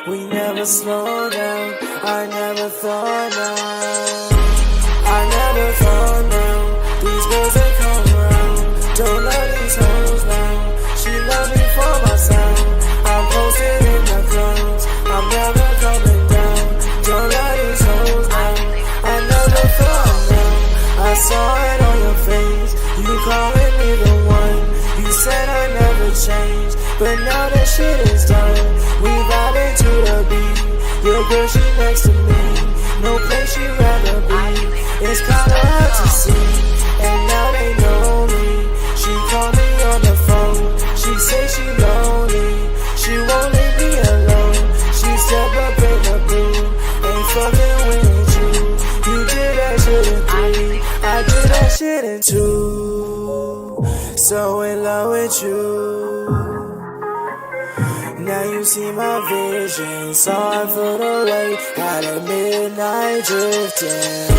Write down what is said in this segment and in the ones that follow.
We never slow down. I never thought now. I never thought now. These girls they come around. Don't love these hoes now. She love me for my sound. I'm posted in the clouds. I'm never coming down. Don't love these hoes now. I never thought now. I saw it on your face. You calling me the one. You said I never changed, but now that shit is done. We vibing to the beat. Your girl, she next to me. No place she rather be. It's kinda hard to see, and now they know me. She called me on the phone. She say she lonely. She won't leave me alone. She step up in the booth. Ain't fucking with you. You did that shit in 3. I did that shit in 2. So in love with you. Now you see my vision, so I float away out of midnight drifting.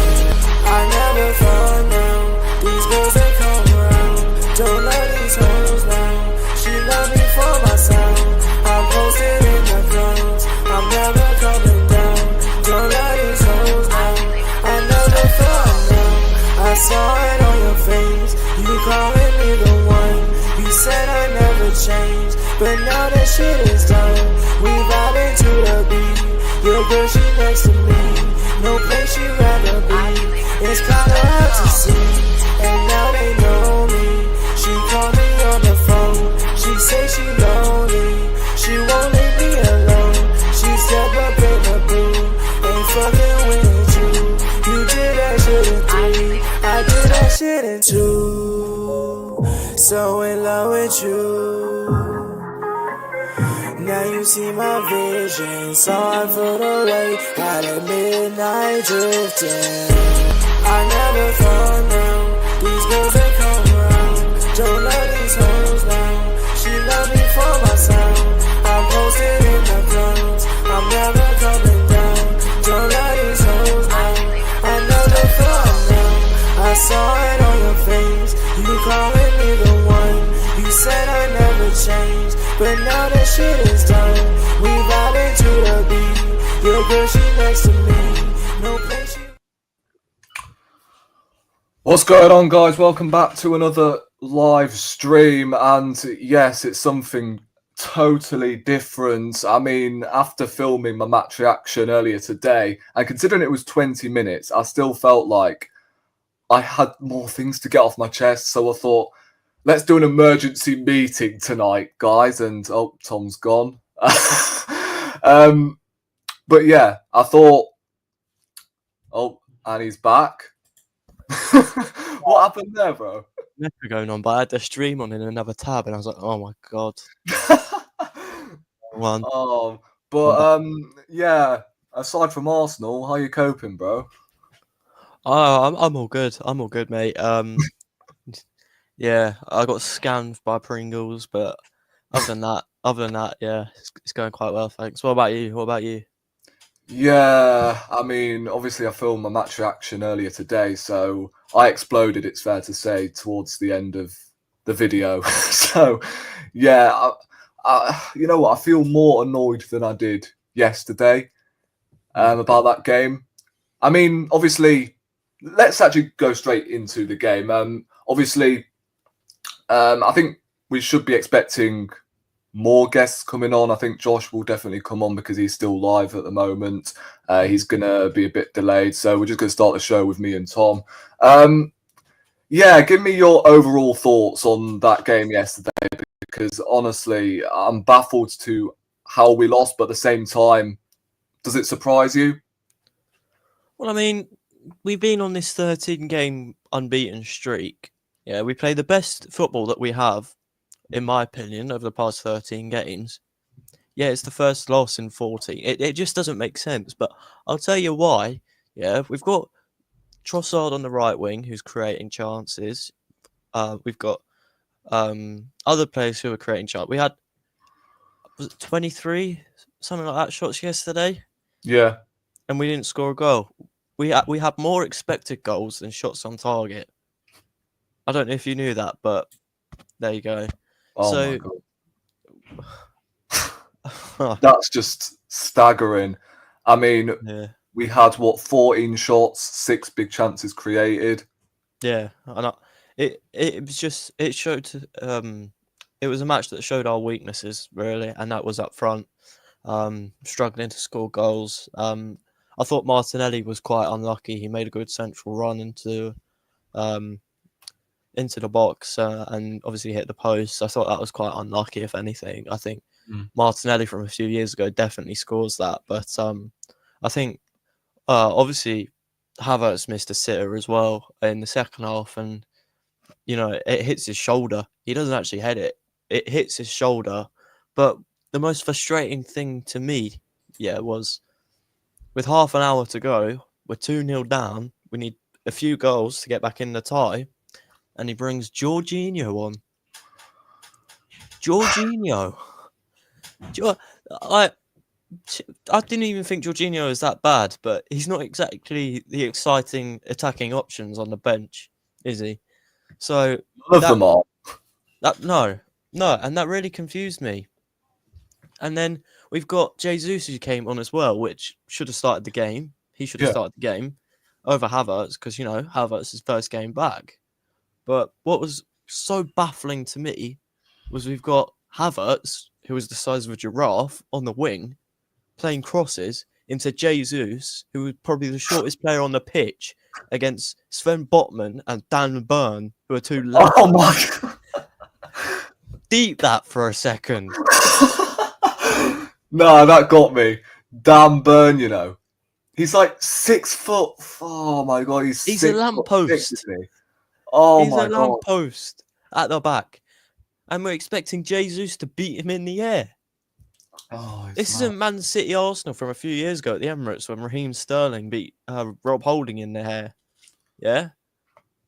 I never thought now, these girls they come around. Don't love these hoes now, she love me for my sound. I'm posted in the clouds, I'm never coming down. Don't love these hoes now, I never thought now. I saw it on your face, you calling me the one. You said I never changed, but now that shit is done. We vibing to the beat. Your girl, she next to me. No place she rather be. It's kinda hard to see, and now they know me. She called me on the phone. She say she lonely. She won't leave me alone. She step up in the booth. Ain't fucking with you. You did that shit in 3. I did that shit in 2. So in love with you. Now you see my vision, so I float away out of midnight drifting. I never thought now, these girls they come around. Don't love these hoes now, she love me for my sound. I'm posted in the clouds, I'm never coming down. Don't love these hoes now, I never thought now. I saw it on your face, you calling me the one. You said I never changed, but now that shit is done. We vibing to the beat. Your girl, she next to me. No place she... What's going on, guys? Welcome back to another live stream. And yes, it's something totally different. I mean, after filming my match reaction earlier today, and considering it was 20 minutes, I still felt like I had more things to get off my chest. So I thought, let's do an emergency meeting tonight, guys. And oh, Tom's gone. But yeah, I thought, oh, and he's back. What happened there, bro? Nothing going on, but I had the stream on in another tab, and I was like, "Oh my god!" Yeah. Aside from Arsenal, how you coping, bro? Oh, I'm all good. I'm all good, mate. Yeah, I got scammed by Pringles, but other than that, yeah, it's going quite well, thanks. What about you? Yeah, I mean, obviously I filmed my match reaction earlier today, so I exploded, it's fair to say, towards the end of the video. So, yeah, you know what? I feel more annoyed than I did yesterday about that game. I mean, obviously, let's actually go straight into the game. Obviously, I think we should be expecting more guests coming on. I think Josh will definitely come on because he's still live at the moment. He's going to be a bit delayed. So we're just going to start the show with me and Tom. Yeah, give me your overall thoughts on that game yesterday, because honestly, I'm baffled to how we lost, but at the same time, does it surprise you? Well, I mean, we've been on this 13-game unbeaten streak. Yeah, we play the best football that we have, in my opinion, over the past 13 games. Yeah, it's the first loss in 14. It just doesn't make sense, but I'll tell you why. Yeah, we've got Trossard on the right wing who's creating chances. We've got other players who are creating chances. We had, was it 23, something like that, shots yesterday? Yeah. And we didn't score a goal. We had more expected goals than shots on target. I don't know if you knew that, but there you go. Oh, my God. That's just staggering. I mean, Yeah. we had 14 shots, 6 big chances created. Yeah, and it was just it showed it was a match that showed our weaknesses really, and that was up front, struggling to score goals. I thought Martinelli was quite unlucky. He made a good central run um into the box and obviously hit the post. I thought that was quite unlucky, if anything. I think Martinelli from a few years ago definitely scores that, but I think obviously Havertz missed a sitter as well in the second half, and it hits his shoulder. He doesn't actually head it; it hits his shoulder. But the most frustrating thing to me, was with half an hour to go, we're 2-0 down. We need a few goals to get back in the tie, and he brings Jorginho on. Jorginho. I didn't even think Jorginho was that bad, but he's not exactly the exciting attacking options on the bench, is he? So None of them are. no, and that really confused me. And then we've got Jesus who came on as well, which should have started the game. He should have started the game over Havertz because Havertz's first game back. But what was so baffling to me was we've got Havertz, who was the size of a giraffe, on the wing, playing crosses into Jesus, who was probably the shortest player on the pitch, against Sven Botman and Dan Burn, who are two leopards. Oh my God. Deep that for a second. No, that got me. Dan Burn, he's like 6 foot. Oh my God, he's a 6 lamppost. foot 6, isn't he? Oh He's my a God. lamppost at the back, and we're expecting Jesus to beat him in the air. Oh, This isn't Man City Arsenal from a few years ago at the Emirates when Raheem Sterling beat Rob Holding in the hair. Yeah?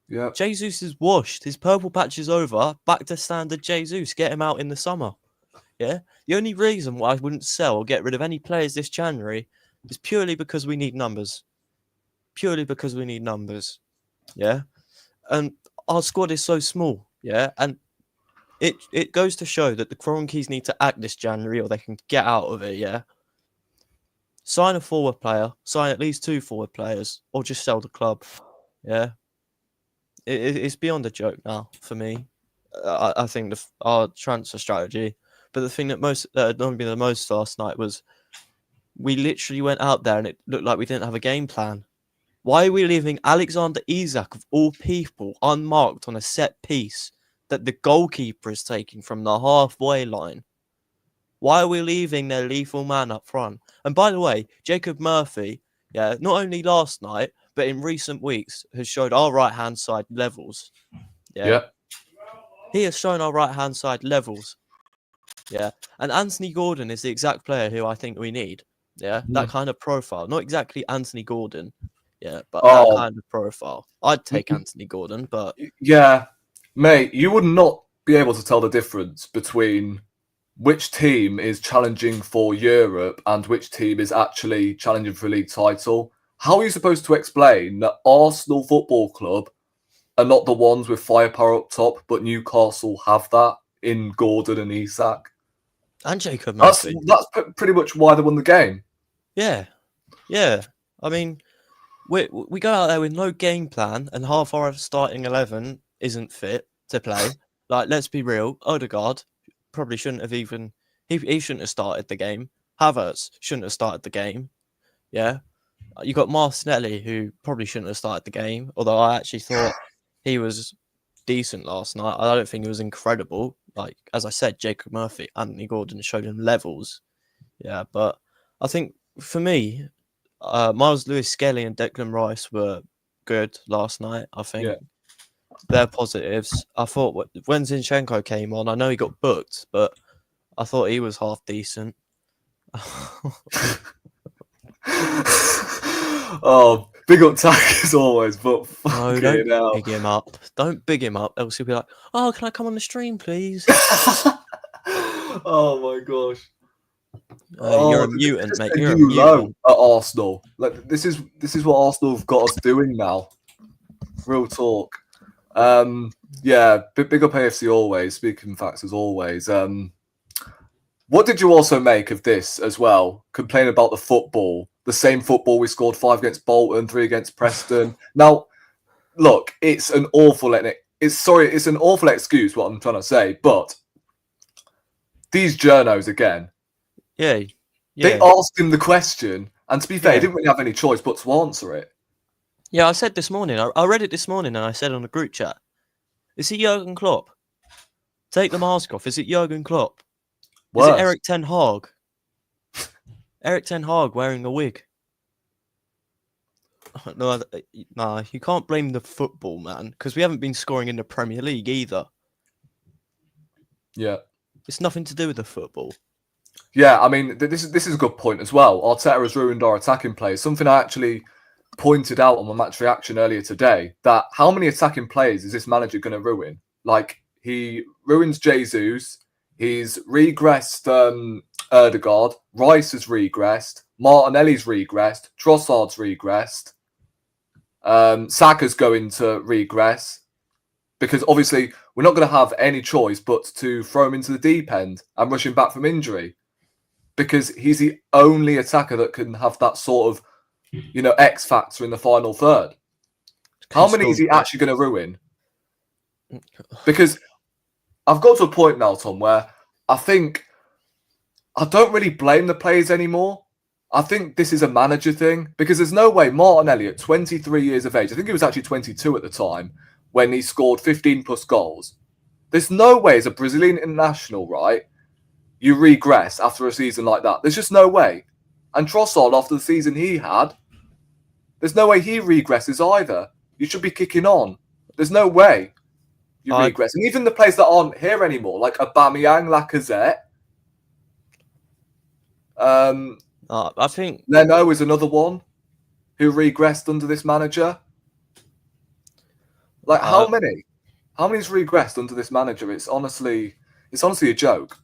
Yeah. Jesus is washed. His purple patch is over. Back to standard Jesus. Get him out in the summer. Yeah? The only reason why I wouldn't sell or get rid of any players this January is purely because we need numbers. Purely because we need numbers. Yeah? And our squad is so small. Yeah? And it goes to show that the Kroenkes need to act this January or they can get out of it, yeah? Sign a forward player, sign at least 2 forward players, or just sell the club, yeah? It's beyond a joke now for me. I think our transfer strategy, but the thing that annoyed me the most last night was we literally went out there and it looked like we didn't have a game plan. Why are we leaving Alexander Isak, of all people, unmarked on a set piece that the goalkeeper is taking from the halfway line? Why are we leaving their lethal man up front? And by the way, Jacob Murphy, not only last night, but in recent weeks, has showed our right-hand side levels. Yeah. He has shown our right-hand side levels. Yeah. And Anthony Gordon is the exact player who I think we need. Yeah. That kind of profile. Not exactly Anthony Gordon. Yeah. But that kind of profile. I'd take Anthony Gordon, but... Yeah. Mate, you would not be able to tell the difference between which team is challenging for Europe and which team is actually challenging for a league title. How are you supposed to explain that Arsenal Football Club are not the ones with firepower up top, but Newcastle have that in Gordon and Isak? And Jacob Murphy. That's pretty much why they won the game. Yeah. Yeah. I mean, we go out there with no game plan and half our starting 11 isn't fit to play. Like, let's be real. Odegaard probably shouldn't have even... He shouldn't have started the game. Havertz shouldn't have started the game. Yeah? You got Martinelli, who probably shouldn't have started the game, although I actually thought he was decent last night. I don't think he was incredible. Like, as I said, Jacob Murphy, Anthony Gordon showed him levels. Yeah, but I think, for me, Miles Lewis-Skelly and Declan Rice were good last night, I think. They're positives. I thought when Zinchenko came on, I know he got booked, but I thought he was half decent. Oh, big up Tack as always, but no, don't big him up. Don't big him up, else he'll be like, "Oh, can I come on the stream, please?" Oh my gosh. You're a mutant, mate. You're a mutant at Arsenal. Like this is what Arsenal have got us doing now. Real talk. Yeah, big up AFC always. Speaking facts as always. What did you also make of this as well? Complaining about the football, the same football we scored 5 against Bolton, 3 against Preston. Now, look, it's an awful excuse. What I'm trying to say, but these journos again. Yeah. They asked him the question, and to be fair, he didn't really have any choice but to answer it. Yeah, I said this morning. I read it this morning, and I said on the group chat, "Is it Jurgen Klopp? Take the mask off. Is it Jurgen Klopp? Is it Eric Ten Hag? Eric Ten Hag wearing a wig?" No, nah, you can't blame the football, man, because we haven't been scoring in the Premier League either. Yeah. It's nothing to do with the football. Yeah, I mean, this is a good point as well. Arteta has ruined our attacking play. Something I actually pointed out on my match reaction earlier today, that how many attacking players is this manager going to ruin? Like, he ruins Jesus, he's regressed Erdegaard, Rice has regressed, Martinelli's regressed, Trossard's regressed, Saka's going to regress, because obviously we're not going to have any choice but to throw him into the deep end and rush him back from injury, because he's the only attacker that can have that sort of, X factor in the final third. How many is he actually going to ruin? Because I've got to a point now, Tom, where I think I don't really blame the players anymore. I think this is a manager thing, because there's no way Martinelli at 23 years of age, I think he was actually 22 at the time, when he scored 15 plus goals. There's no way as a Brazilian international, right, you regress after a season like that. There's just no way. And Trossard, after the season he had, there's no way he regresses either. You should be kicking on. There's no way you regress. And even the players that aren't here anymore, like Aubameyang, Lacazette, I think Leno is another one who regressed under this manager. Like, how many? How many's regressed under this manager? It's honestly a joke.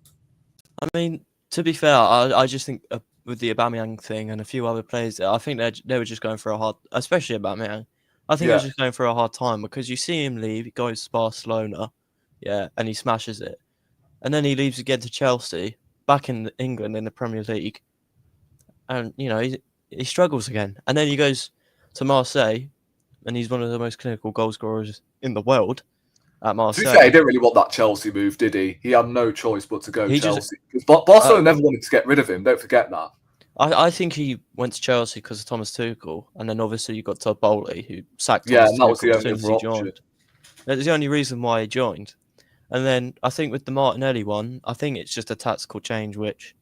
I mean, to be fair, I just think with the Aubameyang thing and a few other players, I think they were just going for a hard, especially Aubameyang. I think he was just going for a hard time, because you see him leave, he goes to Barcelona, and he smashes it, and then he leaves again to Chelsea, back in England in the Premier League, and he struggles again, and then he goes to Marseille, and he's one of the most clinical goal scorers in the world at Marseille. To be fair, he didn't really want that Chelsea move, did he? He had no choice but to go Chelsea. Because Barcelona never wanted to get rid of him. Don't forget that. I think he went to Chelsea because of Thomas Tuchel, and then obviously you got Todd Bowley, who sacked Thomas and that was Tuchel the only option. That's the only reason why he joined. And then I think with the Martinelli one, I think it's just a tactical change, which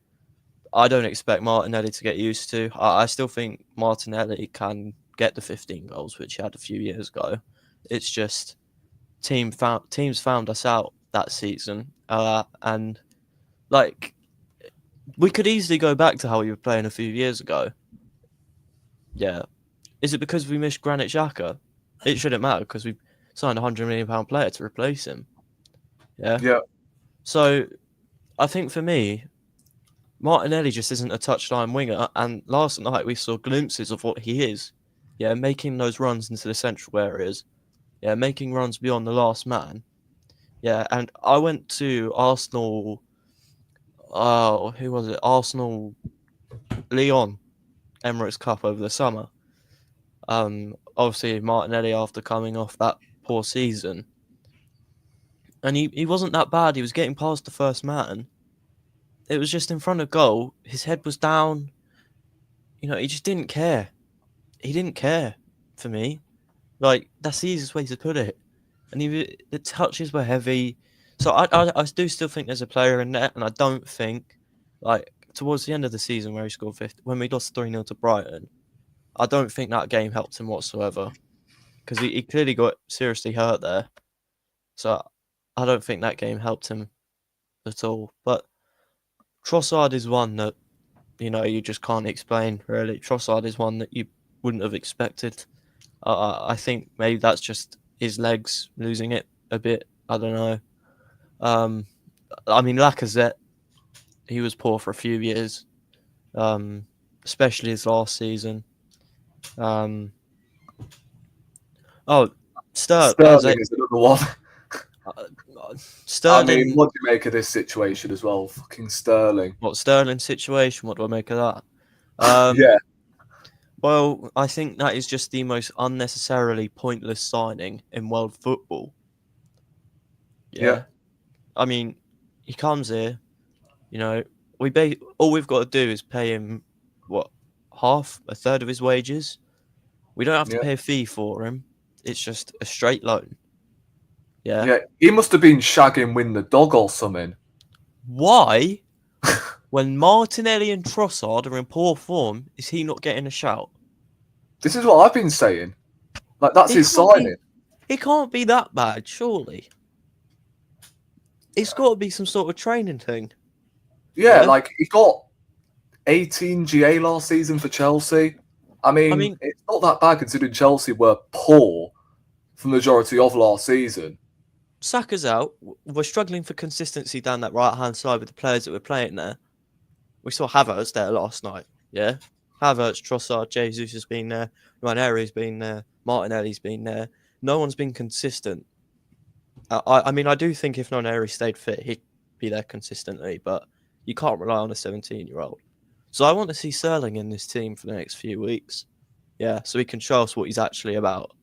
I don't expect Martinelli to get used to. I still think Martinelli can get the 15 goals, which he had a few years ago. It's just teams found us out that season, and like, we could easily go back to how we were playing a few years ago. Yeah, is it because we missed Granit Xhaka? It shouldn't matter, because we signed a £100 million player to replace him. Yeah. So I think for me, Martinelli just isn't a touchline winger, and last night we saw glimpses of what he is. Yeah, making those runs into the central areas. Yeah, making runs beyond the last man. Yeah, and I went to Arsenal. Who was it? Arsenal, Lyon, Emirates Cup over the summer. Obviously Martinelli after coming off that poor season, and he wasn't that bad. He was getting past the first man. It was just in front of goal. His head was down. He just didn't care. He didn't care for me. Like, that's the easiest way to put it. And the touches were heavy. So I do still think there's a player in there, and I don't think, like, towards the end of the season where he scored 50, when we lost 3-0 to Brighton, I don't think that game helped him whatsoever, because he clearly got seriously hurt there. So I don't think that game helped him at all. But Trossard is one that, you just can't explain, really. Trossard is one that you wouldn't have expected. I think maybe that's just his legs losing it a bit. I don't know. I mean, Lacazette, he was poor for a few years, especially his last season. Sterling is another one. I mean, Sterling. what do you make of this situation as well? Fucking Sterling. What Sterling situation? What do I make of that? Yeah, Well, I think that is just the most unnecessarily pointless signing in world football. yeah, Yeah. I mean, he comes here, all we've got to do is pay him what, a third of his wages. We don't have to yeah, pay a fee for him. It's just a straight loan. Yeah. yeah. He must have been shagging Win the Dog or something. Why, when Martinelli and Trossard are in poor form, is he not getting a shout? This is what I've been saying. Like, that's his signing. It can't be that bad, surely. It's got to be some sort of training thing. Yeah, Yeah? like, he got 18 GA last season for Chelsea. I mean, it's not that bad considering Chelsea were poor for the majority of last season. Saka's out. We're struggling for consistency down that right-hand side with the players that we're playing there. We saw Havertz there last night, yeah? Havertz, Trossard, Jesus has been there, Ranieri's been there, Martinelli's been there. No one's been consistent. I mean, I do think if Ranieri stayed fit, he'd be there consistently, but you can't rely on a 17-year-old. So I want to see Sterling in this team for the next few weeks. Yeah, so he can show us what he's actually about.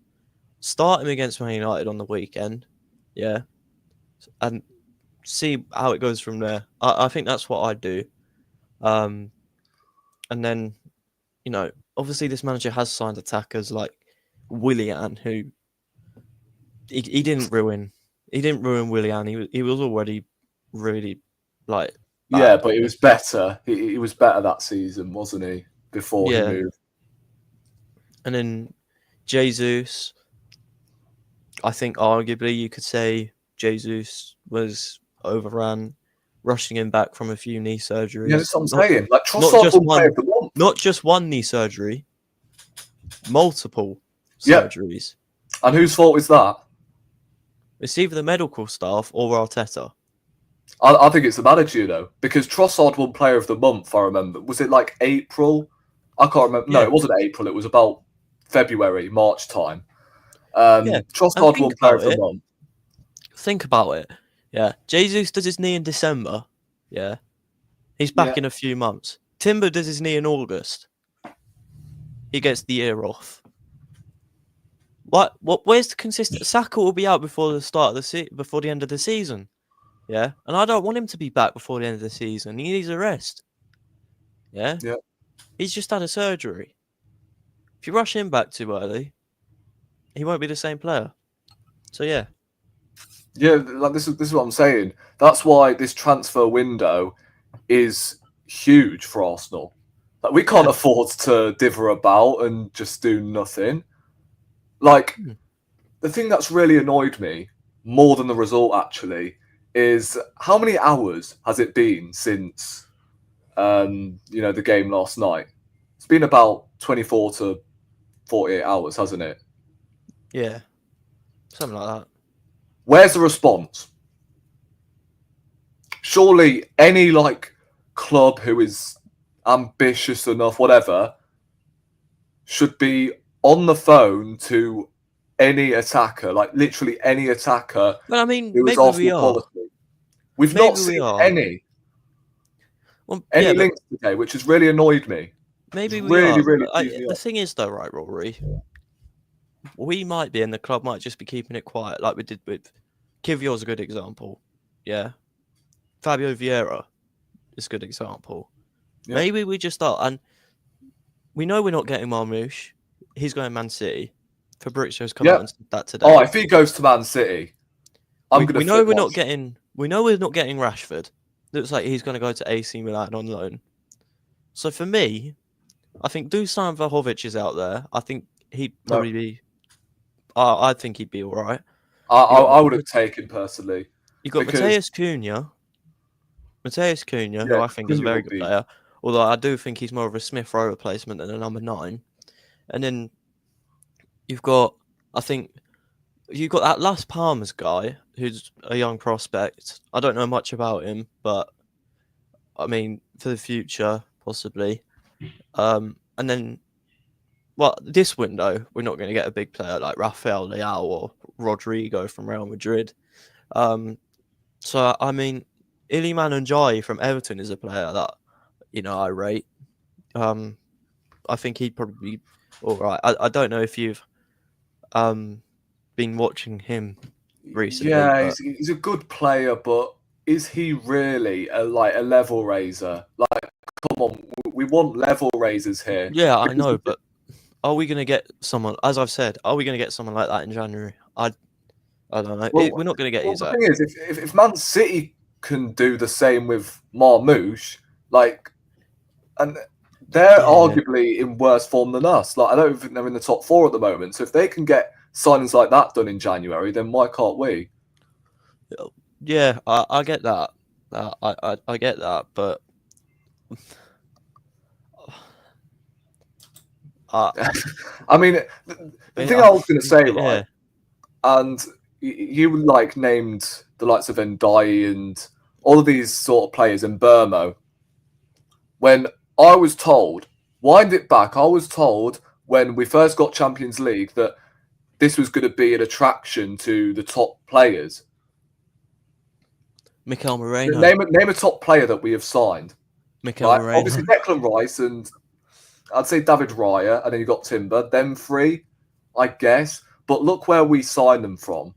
Start him against Man United on the weekend. Yeah. And see how it goes from there. I think that's what I'd do. And then, obviously this manager has signed attackers like Willian, who he didn't ruin. He didn't ruin Willian. He was already really like bad. Yeah, but he was better. He was better that season, wasn't he? Before he moved. And then Jesus, I think arguably you could say Jesus was overrun, rushing him back from a few knee surgeries. Yeah, that's what I'm saying. Like, Trossard won Player of the Month. Not just one knee surgery, multiple surgeries. And whose fault is that? It's either the medical staff or Arteta. I think it's the manager, though, because Trossard won Player of the Month, I remember. Was it like April? I can't remember. No, it wasn't April. It was about February, March time. Trossard won Player of the Month. Think about it. Yeah. Jesus does his knee in December. Yeah. He's back in a few months. Timber does his knee in August. He gets the year off. What? Where's the consistent? Saka will be out before the start of before the end of the season. Yeah, and I don't want him to be back before the end of the season. He needs a rest. Yeah. Yeah. He's just had a surgery. If you rush him back too early, he won't be the same player. So yeah. Yeah, like this is what I'm saying. That's why this transfer window is huge for Arsenal. Like, we can't afford to dither about and just do nothing. Like, the thing that's really annoyed me more than the result actually is how many hours has it been since the game last night? It's been about 24 to 48 hours, hasn't it? Yeah. Something like that. Where's the response? Surely any club who is ambitious enough, whatever, should be on the phone to any attacker, like literally any attacker. But I mean, who is maybe we are. quality. We've not seen any links today, which has really annoyed me. Maybe we really, are. really. The thing is, though, right, Rory, we might be, and the club might just be keeping it quiet, like we did with Kivior's a good example. Yeah, Fabio Vieira is a good example. Yeah. Maybe we just start, and we know we're not getting Marmoush. He's going to Man City. Fabrizio's come out and said that today. Oh, if he goes to Man City, we know we're not getting. We know we're not getting Rashford. Looks like he's going to go to AC Milan on loan. So for me, I think Dusan Vlahovic is out there. I think he'd probably be. I think he'd be all right. I would have taken personally. You got Mateus Cunha. Who I think is a very good player. Although I do think he's more of a Smith Rowe replacement than a number 9. And then you've got that Las Palmas guy who's a young prospect. I don't know much about him, but I mean for the future possibly. And then, this window we're not going to get a big player like Rafael Leao or Rodrigo from Real Madrid. So I mean, Iliman Ndiaye from Everton is a player that I rate. I think he'd probably be all right. I don't know if you've been watching him recently, Yeah, but he's a good player, but is he really a level raiser? Like, come on, we want level raisers here. yeah, I Because know. But are we going to get someone? As I've said, are we going to get someone like that in January? I don't know. well, We're not going to get well, the Isak. thing is, if Man City can do the same with Marmoush, like, and they're Yeah, arguably in worse form than us. Like, I don't think they're in the top four at the moment. So if they can get signings like that done in January, then why can't we? yeah. I get that. I get that, but I I mean, the thing I was going to say, right, yeah. and you like named the likes of Ndai and all of these sort of players in Burmo. When I was told, wind it back, I was told when we first got Champions League that this was going to be an attraction to the top players. Mikel Moreno. Name a top player that we have signed. Mikel Right, Moreno. obviously Declan Rice and I'd say David Raya, and then you got Timber. Them three, I guess. But look where we signed them from.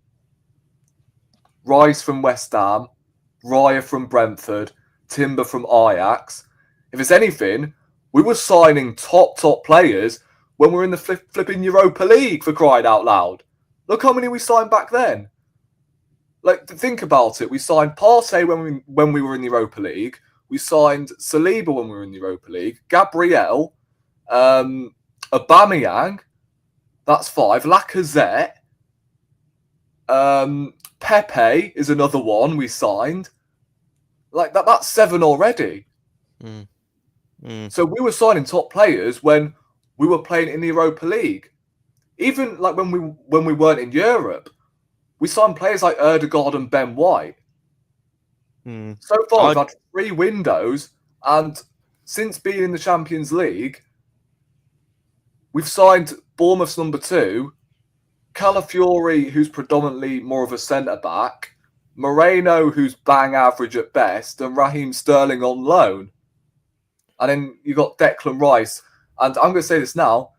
Rice from West Ham, Raya from Brentford, Timber from Ajax. If it's anything, we were signing top players when we were in the flipping Europa League, for crying out loud. Look how many we signed back then. Like, think about it. We signed Partey when we were in the Europa League. We signed Saliba when we were in the Europa League. Gabriel, Aubameyang, that's 5. Lacazette, Pepe is another one we signed. Like that's 7 already. So we were signing top players when we were playing in the Europa League. Even like when we weren't in Europe, we signed players like Erdegaard and Ben White. So far, we've had 3 windows, and since being in the Champions League, we've signed Bournemouth's number 2, Calafiori, who's predominantly more of a centre-back, Moreno, who's bang average at best, and Raheem Sterling on loan. And then you got Declan Rice. And I'm going to say this now,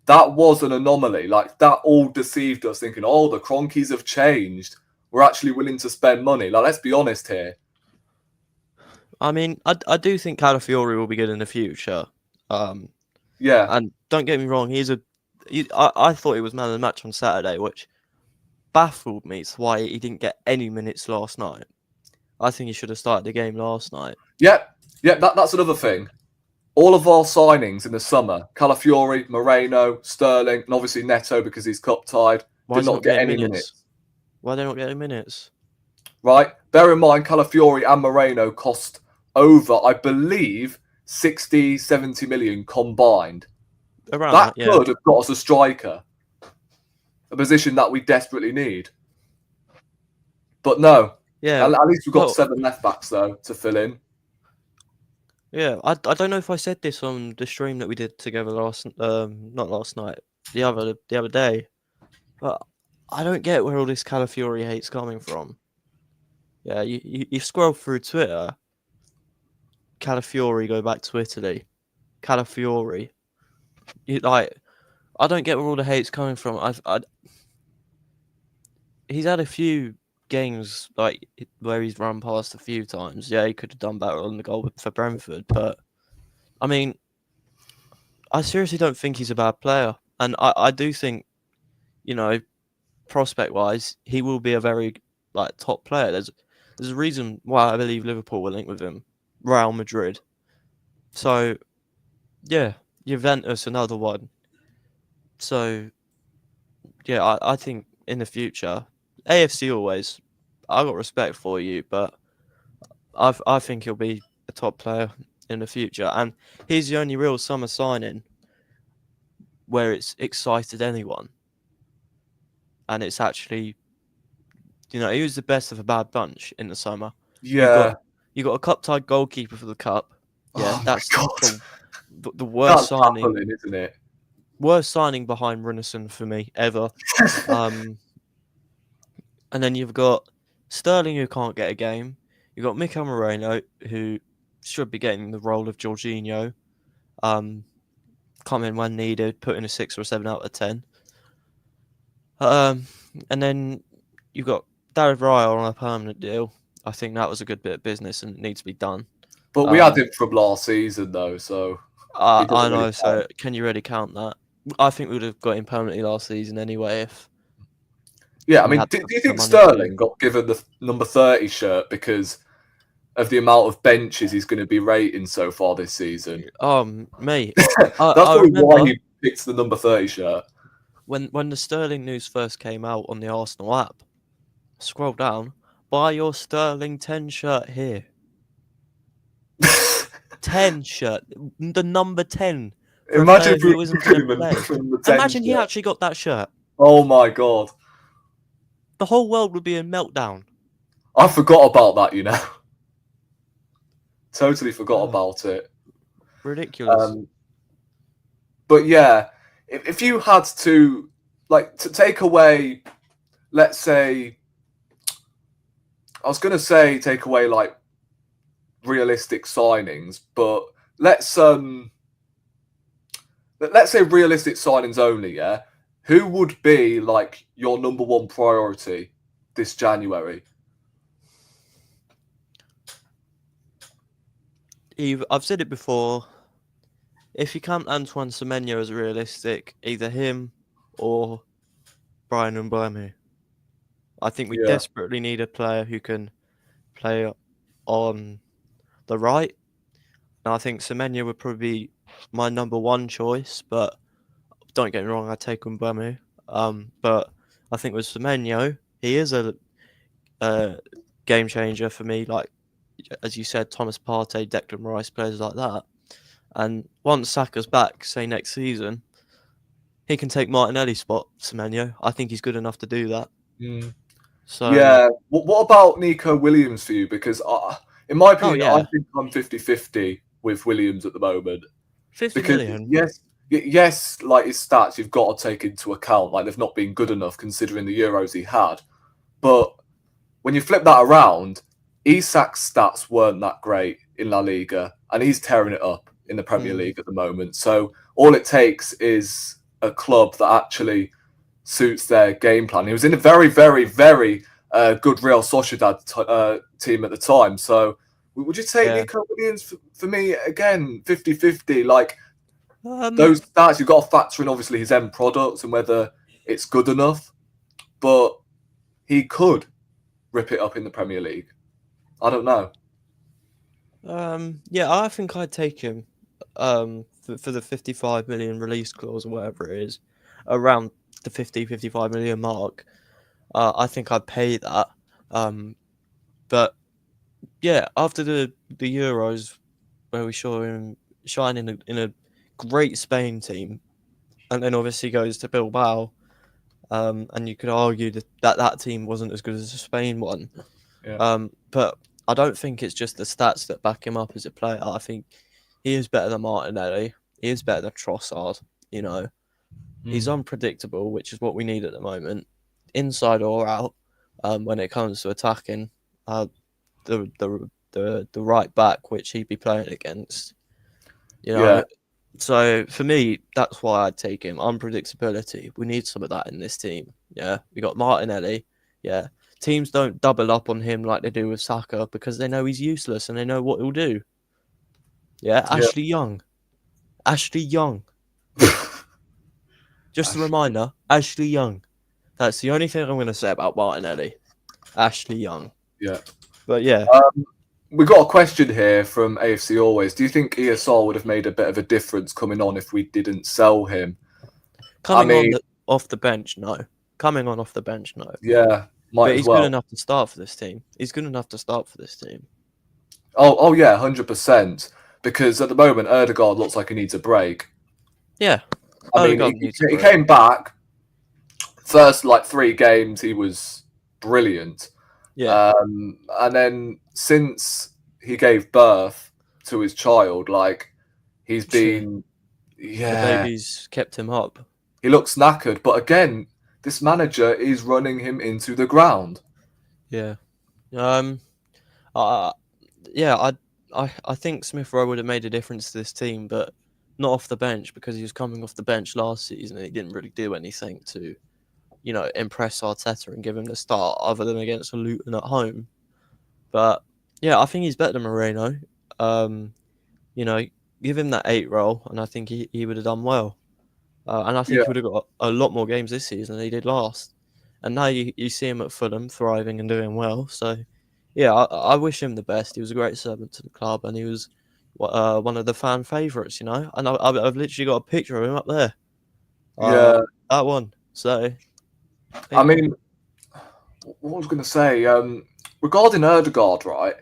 that was an anomaly. Like, that all deceived us, thinking, oh, the Cronkies have changed. We're actually willing to spend money. Like, let's be honest here. I mean, I do think Calafiori will be good in the future. Yeah. And don't get me wrong, I thought he was man of the match on Saturday, which baffled me. It's why he didn't get any minutes last night. I think he should have started the game last night. Yeah, that's another thing. All of our signings in the summer, Calafiori, Moreno, Sterling, and obviously Neto because he's cup tied, did not get any minutes. Why are they not getting minutes? Right? Bear in mind, Calafiori and Moreno cost over, I believe, 60, 70 million combined. Around that yeah. could have got us a striker, a position that we desperately need. But no. Yeah. At least we've got 7 left backs, though, to fill in. Yeah, I don't know if I said this on the stream that we did together not last night, the other day, but I don't get where all this Calafiori hate's coming from. Yeah, you scroll through Twitter, Calafiori go back to Italy, Calafiori. I don't get where all the hate's coming from. He's had a few games like where he's run past a few times. Yeah, he could have done better on the goal for Brentford, but I mean, I seriously don't think he's a bad player, and I do think, prospect wise, he will be a very top player. There's a reason why I believe Liverpool will link with him, Real Madrid. So yeah, Juventus another one. So yeah, I think in the future, AFC always, I got respect for you, but I think he'll be a top player in the future, and he's the only real summer signing where it's excited anyone, and it's actually, he was the best of a bad bunch in the summer. Yeah, you got a cup-tied goalkeeper for the cup. Yeah, oh that's the that's worst signing, baffling, isn't it? Worst signing behind Runnison for me ever. And then you've got Sterling, who can't get a game. You've got Mikel Moreno, who should be getting the role of Jorginho. Come in when needed, put in a 6 or a 7 out of 10. And then you've got David Raya on a permanent deal. I think that was a good bit of business and it needs to be done. But we had him from last season, though, so... I know, so can you really count that? I think we would have got him permanently last season anyway if... Yeah, I mean, do you think Sterling got given the number 30 shirt because of the amount of benches he's going to be rating so far this season? Mate. That's probably why he picked the number 30 shirt. When the Sterling news first came out on the Arsenal app, scroll down, buy your Sterling 10 shirt here. 10 shirt, the number 10. Imagine if we from the 10 Imagine he actually got that shirt. Oh my god. The whole world would be in meltdown. I forgot about that, you know. Totally forgot about it. Ridiculous. But yeah, if you had to, like, to take away, let's say, I was going to say take away, like, realistic signings, but let's say realistic signings only, yeah? Who would be, like, your number one priority this January? I've said it before. If you count Antoine Semenyo as realistic, either him or Brian Mbeumo. I think we desperately need a player who can play on the right. And I think Semenyo would probably be my number one choice, but don't get me wrong, I'd take Mbeumo. But I think with Semenyo, he is a game changer for me. Like, as you said, Thomas Partey, Declan Rice, players like that. And once Saka's back, say next season, he can take Martinelli's spot, Semenyo. I think he's good enough to do that. So yeah. What about Nico Williams for you? Because in my opinion, I think I'm 50-50 with Williams at the moment. 50 million? Yes, like his stats, you've got to take into account. Like, they've not been good enough considering the Euros he had. But when you flip that around, Isak's stats weren't that great in La Liga, and he's tearing it up in the Premier League at the moment. So all it takes is a club that actually suits their game plan. He was in a very, very, very good Real Sociedad team at the time. So would you say Nico Williams, for me, again, 50-50? Like, those stats, you've got to factor in, obviously, his end product and whether it's good enough. But he could rip it up in the Premier League. I don't know. Yeah, I think I'd take him for the 55 million release clause or whatever it is, around the 50-55 million mark. I think I'd pay that. But yeah, after the Euros, where we saw him shine in a great Spain team, and then obviously goes to Bilbao, and you could argue that team wasn't as good as the Spain one. Yeah. But I don't think it's just the stats that back him up as a player. I think he is better than Martinelli. He is better than Trossard. You know, he's unpredictable, which is what we need at the moment, inside or out. When it comes to attacking, the right back, which he'd be playing against. You know, so for me, that's why I'd take him. Unpredictability. We need some of that in this team. Yeah, we got Martinelli. Yeah. Teams don't double up on him like they do with Saka because they know he's useless and they know what he'll do. Yeah, Ashley Young. Just a reminder, Ashley Young. That's the only thing I'm going to say about Martinelli. Ashley Young. Yeah. But yeah. We got a question here from AFC Always. Do you think ESR would have made a bit of a difference coming on if we didn't sell him? Off the bench, no. Coming on off the bench, no. Yeah. But he's good enough to start for this team. Oh yeah, 100%. Because at the moment, Erdegaard looks like he needs a break. Yeah. I mean, he came back. First, 3 games, he was brilliant. Yeah. And then since he gave birth to his child, he's been... Yeah. The baby's kept him up. He looks knackered. But again, this manager is running him into the ground. Yeah. Um, uh, yeah, I think Smith Rowe would have made a difference to this team, but not off the bench because he was coming off the bench last season and he didn't really do anything to, impress Arteta and give him the start other than against Luton at home. But yeah, I think he's better than Moreno. Um, you know, give him that 8 role, and I think he would have done well. And I think Yeah, he would have got a lot more games this season than he did last. And now you see him at Fulham thriving and doing well. So, yeah, I wish him the best. He was a great servant to the club, and he was one of the fan favourites, And I've literally got a picture of him up there. yeah. That one. So, I yeah, mean, what was I going to say? Regarding Erdegaard, right?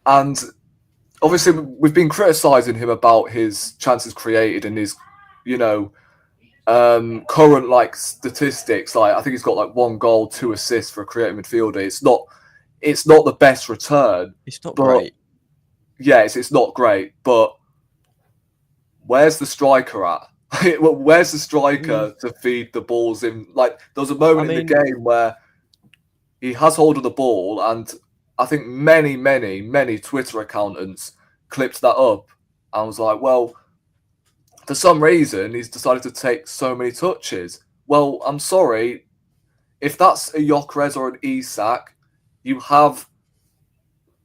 And obviously, we've been criticising him about his chances created and his, you know, current like statistics. Like I think he's got like 1 goal, 2 assists for a creative midfielder. It's not the best return, it's not but great. yes, it's not great. But where's the striker at? Where's the striker to feed the balls in? Like there was a I moment in the mean, game where he has hold of the ball, and I think many Twitter accountants clipped that up and was like, well, for some reason he's decided to take so many touches. Well, I'm sorry, if that's a Gyökeres or an Isak, you have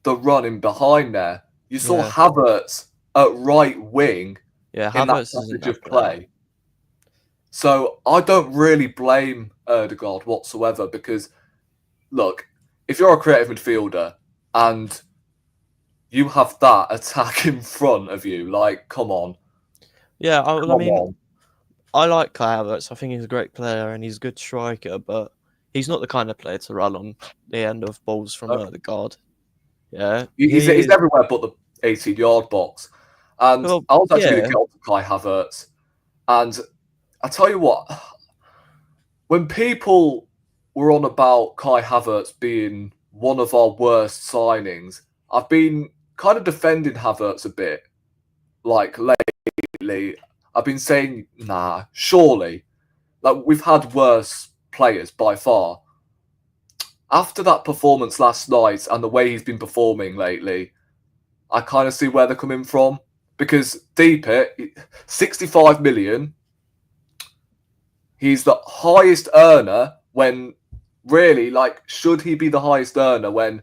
the running behind there. You saw yeah, Havertz at right wing yeah, in that Havertz isn't passage that of player. play. So I don't really blame Erdegaard whatsoever because, look, if you're a creative midfielder and you have that attack in front of you, like, come on, Yeah, come I mean, on. I like Kai Havertz. I think he's a great player and he's a good striker, but he's not the kind of player to run on the end of balls from Uh, the guard. Yeah, he's everywhere but the 18-yard box. And well, I was actually going to yeah, get on to Kai Havertz. And I tell you what, when people were on about Kai Havertz being one of our worst signings, I've been kind of defending Havertz a bit, like lately. I've been saying, nah, surely. Like, we've had worse players by far. After that performance last night and the way he's been performing lately, I kind of see where they're coming from. Because deep it, 65 million, he's the highest earner when really, like, should he be the highest earner when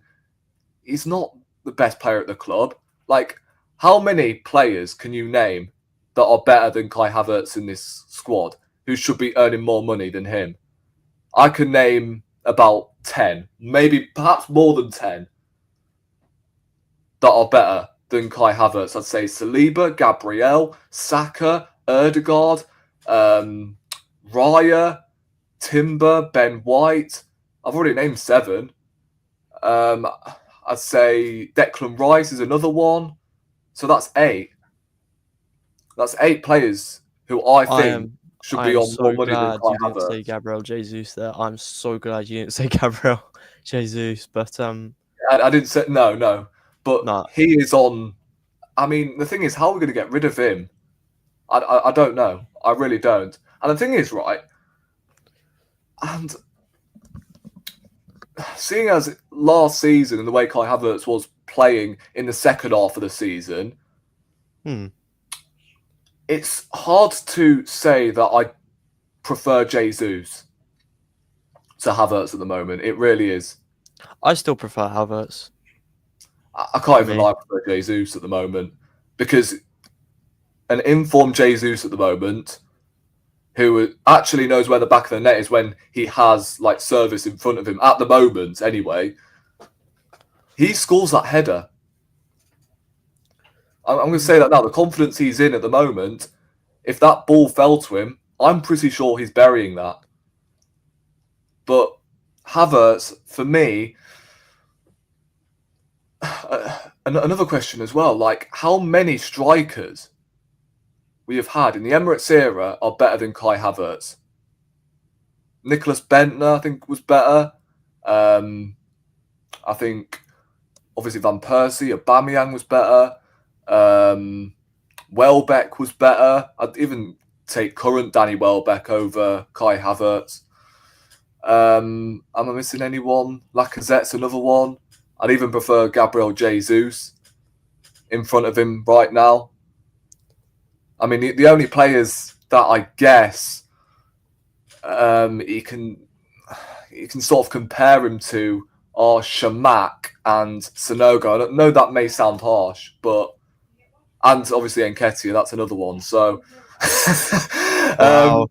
he's not the best player at the club? Like, how many players can you name that are better than Kai Havertz in this squad who should be earning more money than him? I can name about 10, maybe perhaps more than 10 that are better than Kai Havertz. I'd say Saliba, Gabriel, Saka, Erdegaard, Raya, Timber, Ben White. I've already named 7. I'd say Declan Rice is another one. So that's 8. That's 8 players who I I think am. should I be am on more so money than glad Kai you didn't say Havertz. Gabriel Jesus there. I'm so glad you didn't say Gabriel Jesus. But I didn't say no, but no, he is on. I mean, the thing is, how are we going to get rid of him? I don't know. I really don't. And the thing is, right, and seeing as last season and the way Kai Havertz was playing in the second half of the season, it's hard to say that I prefer Jesus to Havertz at the moment. It really is. I still prefer Havertz. I can't To even me, lie, I prefer Jesus at the moment because an informed Jesus at the moment who actually knows where the back of the net is when he has like service in front of him at the moment anyway, he scores that header. I'm going to say that now. The confidence he's in at the moment, if that ball fell to him, I'm pretty sure he's burying that. But Havertz, for me, another question as well, like how many strikers we have had in the Emirates era are better than Kai Havertz? Nicholas Bentner, I think, was better. I think, obviously, Van Persie, Aubameyang was better. Welbeck was better. I'd even take current Danny Welbeck over Kai Havertz. Am I missing anyone? Lacazette's another one. I'd even prefer Gabriel Jesus in front of him right now. I mean, the only players that I guess you can sort of compare him to are Shamak and Sonogo. I know that may sound harsh, and obviously Nketiah, that's another one. So, Wow.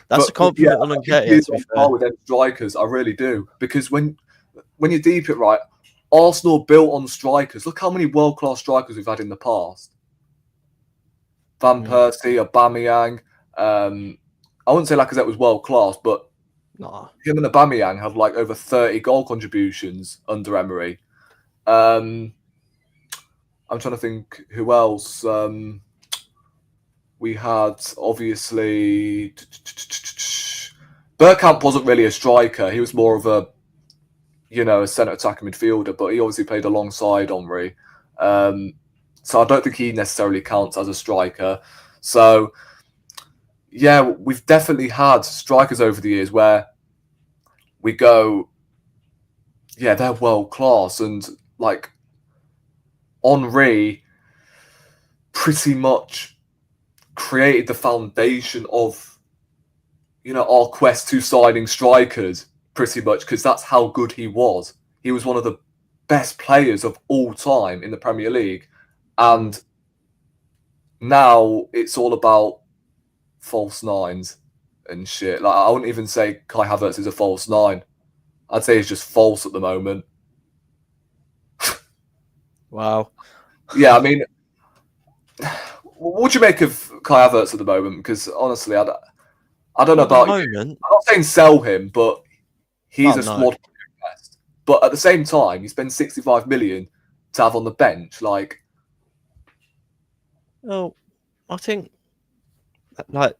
That's a compliment on I Arteta, to be fair. with them strikers, I really do, because when you deep it right, Arsenal built on strikers. Look how many world-class strikers we've had in the past. Van Persie, Aubameyang. I wouldn't say Lacazette was world-class, but him and Aubameyang have like over 30 goal contributions under Emery. I'm trying to think who else. We had, obviously, Bergkamp wasn't really a striker. He was more of a centre attacking midfielder, but he obviously played alongside Henry. So I don't think he necessarily counts as a striker. So, yeah, we've definitely had strikers over the years where we go, yeah, they're world class. And like Henry pretty much created the foundation of, our quest to signing strikers, pretty much, because that's how good he was. He was one of the best players of all time in the Premier League. And now it's all about false nines and shit. Like, I wouldn't even say Kai Havertz is a false nine. I'd say he's just false at the moment. Wow. Yeah, I mean, what do you make of Kai Havertz at the moment? Because honestly, I don't know about you. I'm not saying sell him, but he's a squad player. But at the same time, you spend 65 million to have on the bench. Like, well, I think like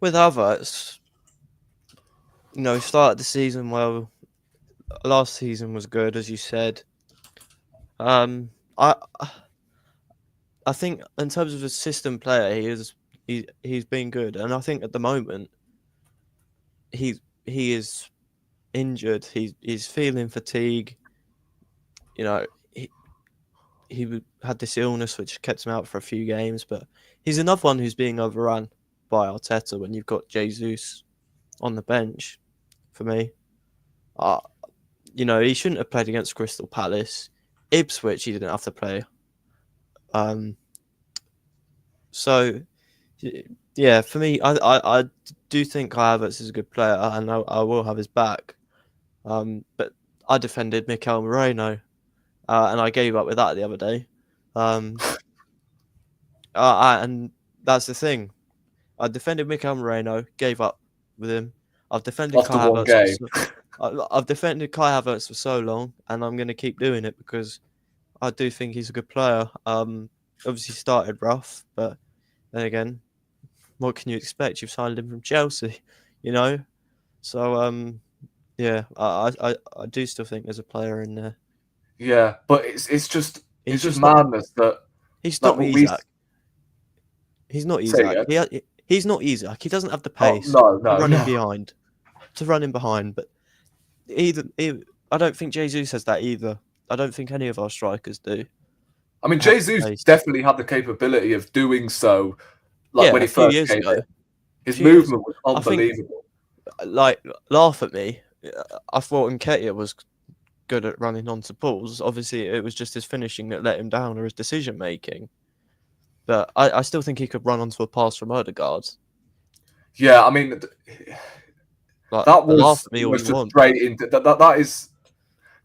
with Havertz, he started the season well. Last season was good, as you said. I think in terms of a system player, he's been good, and I think at the moment he is injured. He's feeling fatigue. He had this illness which kept him out for a few games, but he's another one who's being overrun by Arteta when you've got Jesus on the bench. For me, he shouldn't have played against Crystal Palace. Ipswich, he didn't have to play. So, yeah, for me, I do think Kai Havertz is a good player, and I will have his back. But I defended Mikel Moreno, and I gave up with that the other day. And that's the thing. I defended Mikel Moreno, gave up with him. I've defended Kai Havertz. I've defended Kai Havertz for so long, and I'm going to keep doing it because I do think he's a good player. Obviously started rough, but then again, what can you expect? You've signed him from Chelsea, So yeah, I do still think there's a player in there. Yeah, but it's just madness that he's not Isak. He's not Isak. He's not Isak. He doesn't have the pace to run him behind. But I don't think Jesus has that either. I don't think any of our strikers do. I mean, Jesus definitely had the capability of doing so. Like when he first came in, his movement was unbelievable. Laugh at me. I thought Nketiah was good at running onto balls. Obviously, it was just his finishing that let him down, or his decision making. But I still think he could run onto a pass from Odegaard. Yeah, I mean, that was just straight into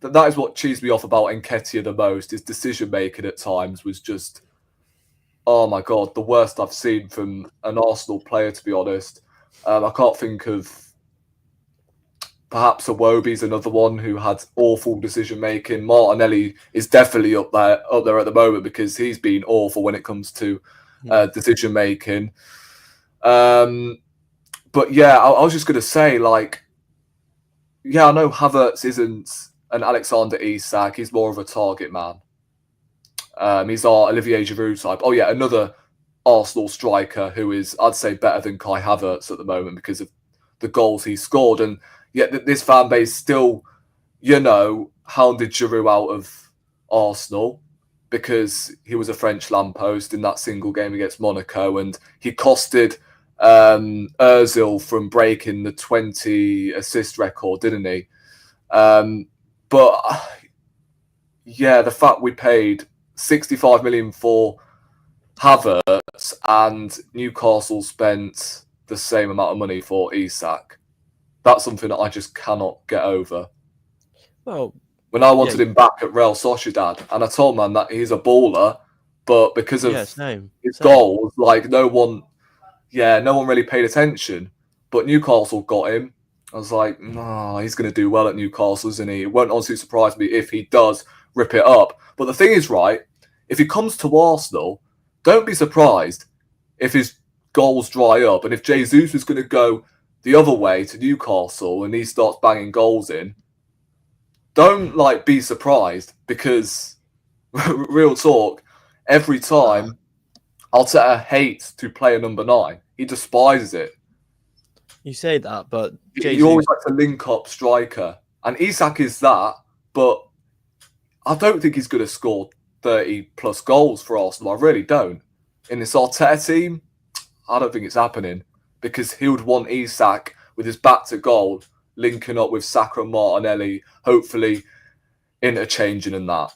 that is what cheesed me off about Nketiah the most. His decision making at times was just, oh my god, the worst I've seen from an Arsenal player, to be honest. I can't think of. Perhaps Iwobi's another one who had awful decision making. Martinelli is definitely up there at the moment because he's been awful when it comes to decision making. But yeah, I was just going to say, I know Havertz isn't an Alexander Isak. He's more of a target man. He's our Olivier Giroud type. Oh yeah, another Arsenal striker who is, I'd say, better than Kai Havertz at the moment because of the goals he scored. And yet this fan base still, hounded Giroud out of Arsenal because he was a French lamppost in that single game against Monaco, and he costed Ozil from breaking the 20 assist record, didn't he? But the fact we paid 65 million for Havertz and Newcastle spent the same amount of money for Isak, that's something that I just cannot get over. Well, when I wanted him back at Real Sociedad, and I told man that he's a baller, but because of his goals, like no one really paid attention. But Newcastle got him. I was like, no, he's going to do well at Newcastle, isn't he? It won't honestly surprise me if he does rip it up. But the thing is, right, if he comes to Arsenal, don't be surprised if his goals dry up. And if Jesus is going to go the other way to Newcastle and he starts banging goals in, don't be surprised, because real talk, every time Arteta hates to play a number 9. He despises it. You say that, but you always like to link up striker, and Isak is that, but I don't think he's going to score 30 plus goals for Arsenal. I really don't. In this Arteta team, I don't think it's happening, because he would want Isak with his back to goal, linking up with Saka and Martinelli, hopefully interchanging and that.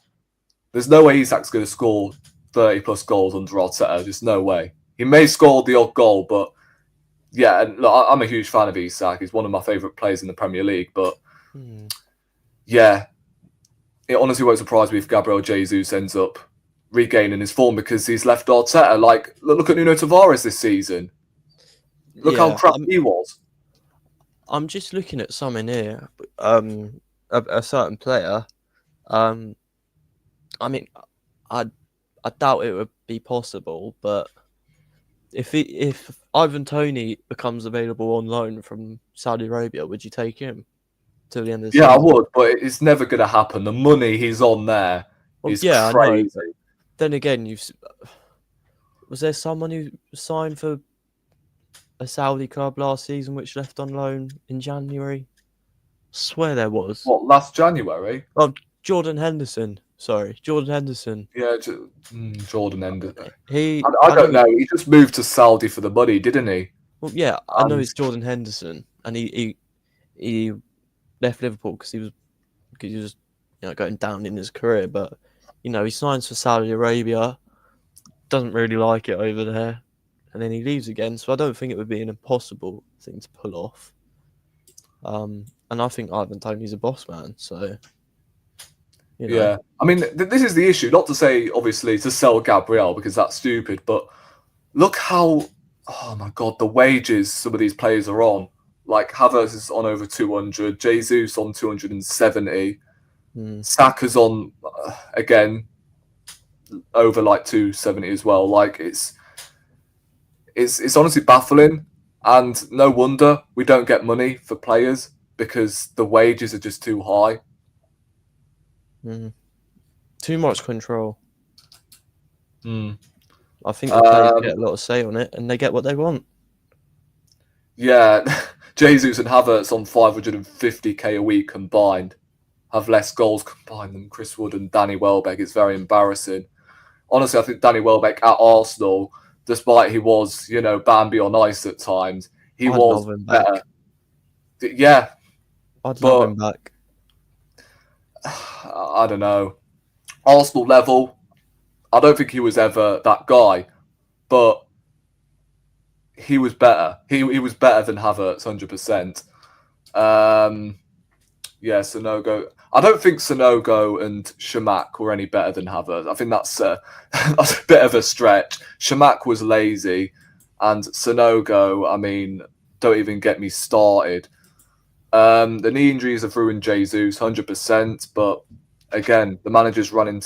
There's no way Isak's going to score 30 plus goals under Arteta. Just no way. He may score the odd goal, but yeah, and look, I'm a huge fan of Isak. He's one of my favourite players in the Premier League. But yeah, it honestly won't surprise me if Gabriel Jesus ends up regaining his form, because he's left Arteta. Like, look at Nuno Tavares this season. Look how crap he was. I'm just looking at something here. A certain player. I mean, I doubt it would be possible, but if Ivan Toney becomes available on loan from Saudi Arabia, would you take him till the end of the season? Yeah, I would, but it's never going to happen. The money he's on there is crazy. I know. Then again, was there someone who signed for a Saudi club last season which left on loan in January? I swear there was. What, last January? Oh, Jordan Henderson. Sorry, Jordan Henderson. Yeah, Jordan Henderson. I don't know. He just moved to Saudi for the money, didn't he? Well, yeah, I know it's Jordan Henderson, and he left Liverpool because he was going down in his career. But he signs for Saudi Arabia, doesn't really like it over there, and then he leaves again. So I don't think it would be an impossible thing to pull off. And I think Ivan Toney's a boss man, so. Yeah, I mean, this is the issue. Not to say, obviously, to sell Gabriel, because that's stupid, but look how, oh my God, the wages some of these players are on. Like, Havertz is on over 200, Jesus on 270, Saka's on, again, over 270 as well. Like, it's honestly baffling, and no wonder we don't get money for players, because the wages are just too high. Too much control. I think the players get a lot of say on it, and they get what they want. Yeah, Jesus and Havertz on 550k a week combined have less goals combined than Chris Wood and Danny Welbeck. It's very embarrassing. Honestly, I think Danny Welbeck at Arsenal, despite he was, Bambi on ice at times, I'd was love him better. back. Yeah, I'd love him back. I don't know. Arsenal level, I don't think he was ever that guy, but he was better. He was better than Havertz, 100%. Sanogo. I don't think Sanogo and Shamak were any better than Havertz. I think that's a bit of a stretch. Shamak was lazy, and Sanogo, I mean, don't even get me started. The knee injuries have ruined Jesus 100%, but again, the manager's run him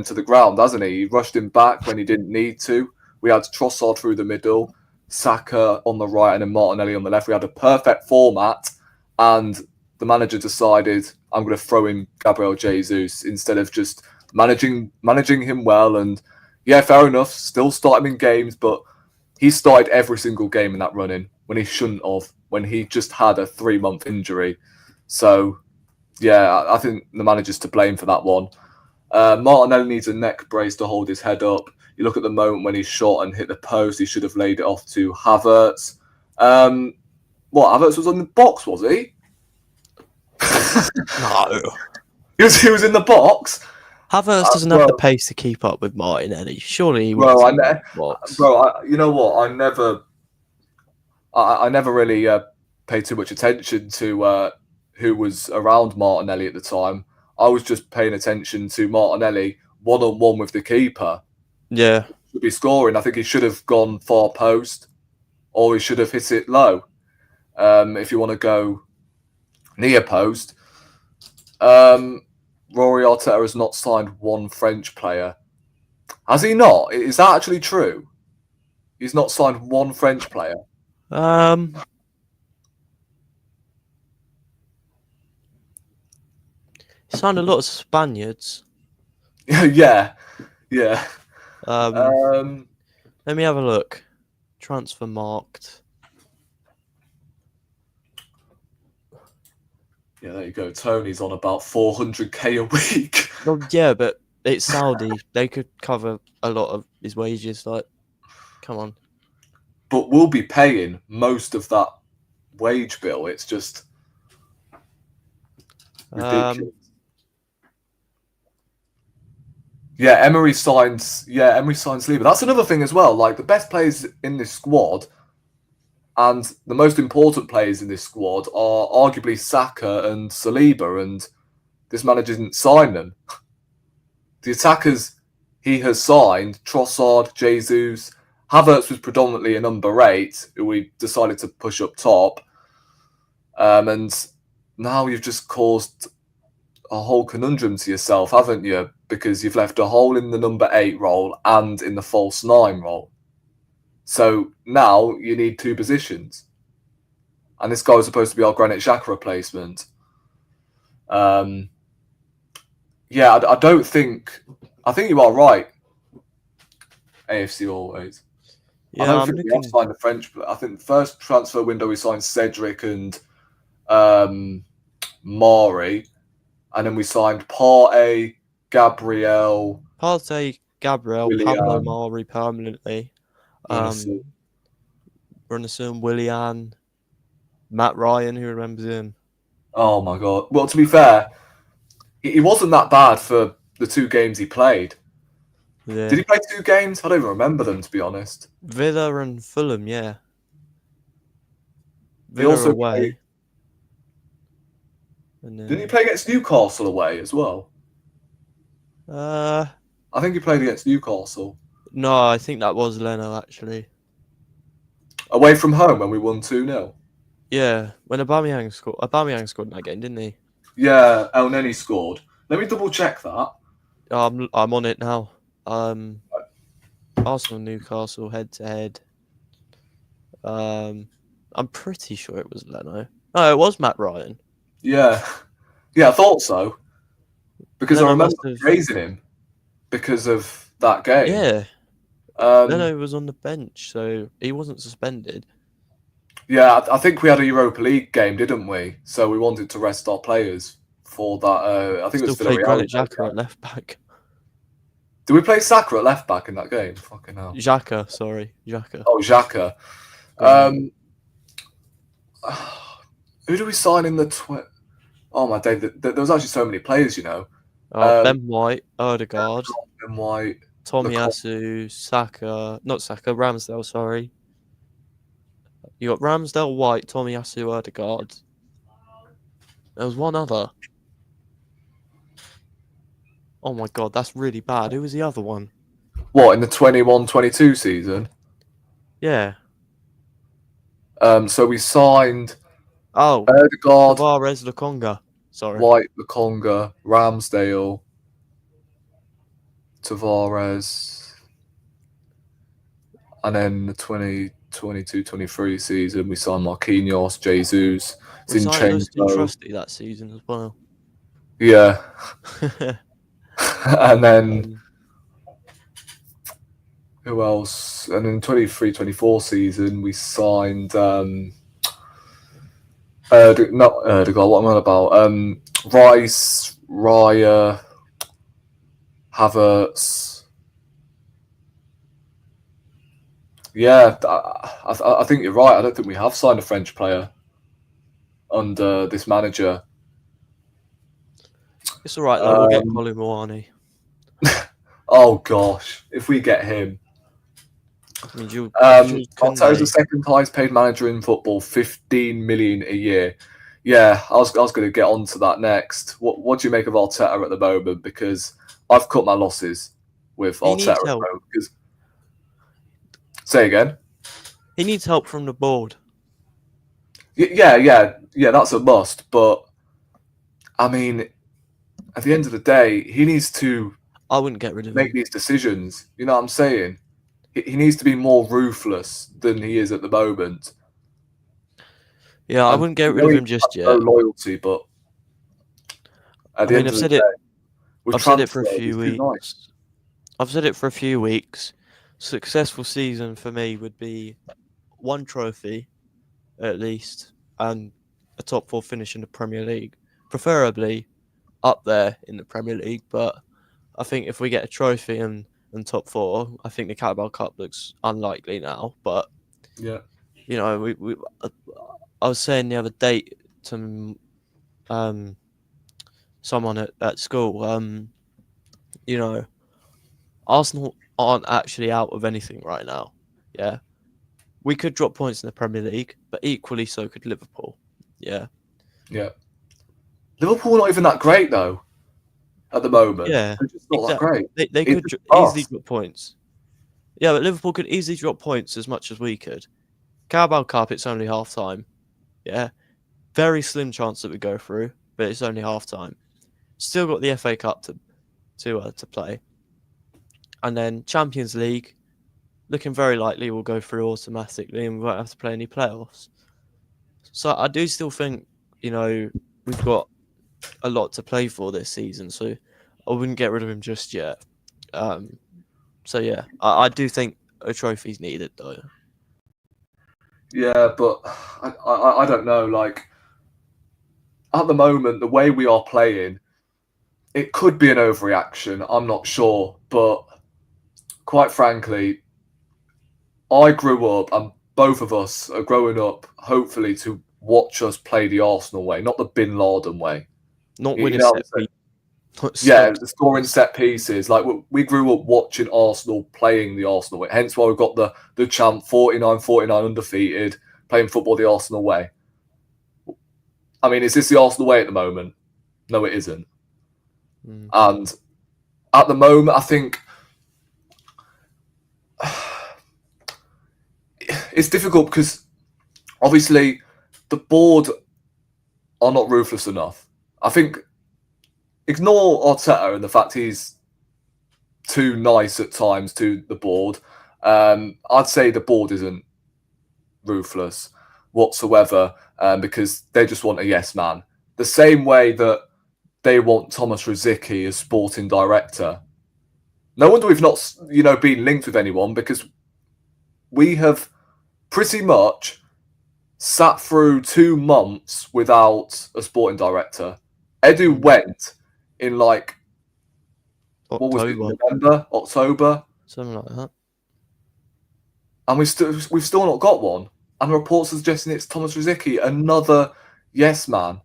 to the ground, hasn't he? He rushed him back when he didn't need to. We had Trossard through the middle, Saka on the right, and then Martinelli on the left. We had a perfect format, and the manager decided, I'm going to throw in Gabriel Jesus instead of just managing him well. And yeah, fair enough, still start him in games, but he started every single game in that run-in when he shouldn't have. when he just had a 3-month injury. So, yeah, I think the manager's to blame for that one. Martinelli needs a neck brace to hold his head up. You look at the moment when he shot and hit the post, he should have laid it off to Havertz. Havertz was on the box, was he? No. He was in the box. Havertz doesn't have the pace to keep up with Martinelli. Surely he was in the box. You know what? I never really paid too much attention to who was around Martinelli at the time. I was just paying attention to Martinelli one-on-one with the keeper. Yeah. Should be scoring. I think he should have gone far post, or he should have hit it low. If you want to go near post. Rory Arteta has not signed one French player. Has he not? Is that actually true? He's not signed one French player. He signed a lot of Spaniards. yeah. Let me have a look. Transfer marked. Yeah, there you go. Tony's on about 400k a week. Well, yeah, but it's Saudi. They could cover a lot of his wages. Like, come on. But we'll be paying most of that wage bill. It's just ridiculous. Emery signs Lee. But that's another thing as well. Like, the best players in this squad and the most important players in this squad are arguably Saka and Saliba, and this manager didn't sign them. The attackers he has signed, Trossard, Jesus, Havertz was predominantly a number 8, who we decided to push up top. And now you've just caused a whole conundrum to yourself, haven't you? Because you've left a hole in the number 8 role and in the false 9 role. So now you need 2 positions. And this guy was supposed to be our Granit Xhaka replacement. I don't think... I think you are right. AFC always. Yeah, I don't think we have signed the French... I think the first transfer window we signed Cedric and Mari. And then we signed Partey, Gabriel... Gabriel, Pablo Mari permanently. Runnison, Willian, Matt Ryan, who remembers him? Oh my god. Well, to be fair, he wasn't that bad for the 2 games he played. Yeah. Did he play 2 games? I don't even remember them, to be honest. Villa and Fulham, yeah. He also away. Didn't he play against Newcastle away as well? I think he played against Newcastle. No, I think that was Leno, actually. Away from home when we won 2-0? Yeah, when Aubameyang scored. Aubameyang scored in that game, didn't he? Yeah, El Neni scored. Let me double check that. I'm on it now. Arsenal Newcastle head to head. I'm pretty sure it was Leno. No, it was Matt Ryan. Yeah, I thought so. Because I remember praising him because of that game. Yeah. Leno was on the bench, so he wasn't suspended. Yeah, I think we had a Europa League game, didn't we? So we wanted to rest our players for that. I think it was Still played Granit Xhaka at left back. Did we play Saka at left back in that game? Fucking hell. Xhaka, sorry. Xhaka. Oh, Xhaka. Who do we sign in the... Oh, my day. There was actually so many players, you know. Ben White, Odegaard. Ben White. Tomiyasu, Saka. Not Saka, Ramsdale, sorry. You got Ramsdale, White, Tomiyasu, Odegaard. There was one other. Oh my god, that's really bad. Who was the other one? What, in the 21-22 season? Yeah. So we signed Odegaard, Tavares, Lokonga. Sorry. White, Lokonga, Ramsdale, Tavares, and then the 2022-23 season we signed Marquinhos, Jesus, Zinchenko. Trusty that season as well. Yeah. And then who else? And in 23-24 season we signed Not Erdogan. What am I about? Rice, Raya, Havertz. Yeah, I think you're right. I don't think we have signed a French player under this manager. It's all right though. We'll get Colin Moani. Oh gosh, if we get him. I mean, Jules Arteta's the Koundé. second highest paid manager in football, 15 million a year. Yeah, I was going to get on to that next. What do you make of Arteta at the moment? Because I've cut my losses with He Arteta needs at the help. moment. Because... Say again. He needs help from the board. Yeah, that's a must. But I mean, at the end of the day, he needs to I wouldn't get rid of make him. these decisions. You know what I'm saying? He needs to be more ruthless than he is at the moment. Yeah, I wouldn't get rid of him just No yet. loyalty, but at the end of the day, I've said it for a few weeks. Nice. I've said it for a few weeks. Successful season for me would be one trophy, at least, and a top 4 finish in the Premier League, preferably up there in the Premier League. But I think if we get a trophy and top 4, I think the Carabao Cup looks unlikely now. But yeah, you know, I was saying the other day to someone at school, you know, Arsenal aren't actually out of anything right now. Yeah. We could drop points in the Premier League, but equally so could Liverpool. Yeah. Yeah. Liverpool not even that great though at the moment. Yeah. They're just not that great. They could easily drop points. Yeah, but Liverpool could easily drop points as much as we could. Carabao Cup, it's only half time. Yeah. Very slim chance that we go through, but it's only half time. Still got the FA Cup to play. And then Champions League, looking very likely we'll go through automatically and we won't have to play any playoffs. So I do still think, you know, we've got a lot to play for this season. So I wouldn't get rid of him just yet. So yeah, I do think a trophy's needed though. Yeah, but I don't know. Like at the moment, the way we are playing, it could be an overreaction. I'm not sure, but quite frankly, I grew up, and both of us are growing up, hopefully, to watch us play the Arsenal way, not the Bin Laden way. Not winning set pieces. Yeah, scoring set pieces. Like we grew up watching Arsenal playing the Arsenal way. Hence why we've got the champ 49-49 undefeated, playing football the Arsenal way. I mean, is this the Arsenal way at the moment? No, it isn't. And at the moment, I think it's difficult because obviously the board are not ruthless enough. I think ignore Arteta and the fact he's too nice at times to the board. I'd say the board isn't ruthless whatsoever because they just want a yes man. The same way that they want Thomas Rosicky as sporting director. No wonder we've not, been linked with anyone because we have pretty much sat through 2 months without a sporting director. Edu went in like October. What was it, November, October, something like that, and we've still not got one. And reports are suggesting it's Thomas Rosicky, another yes man.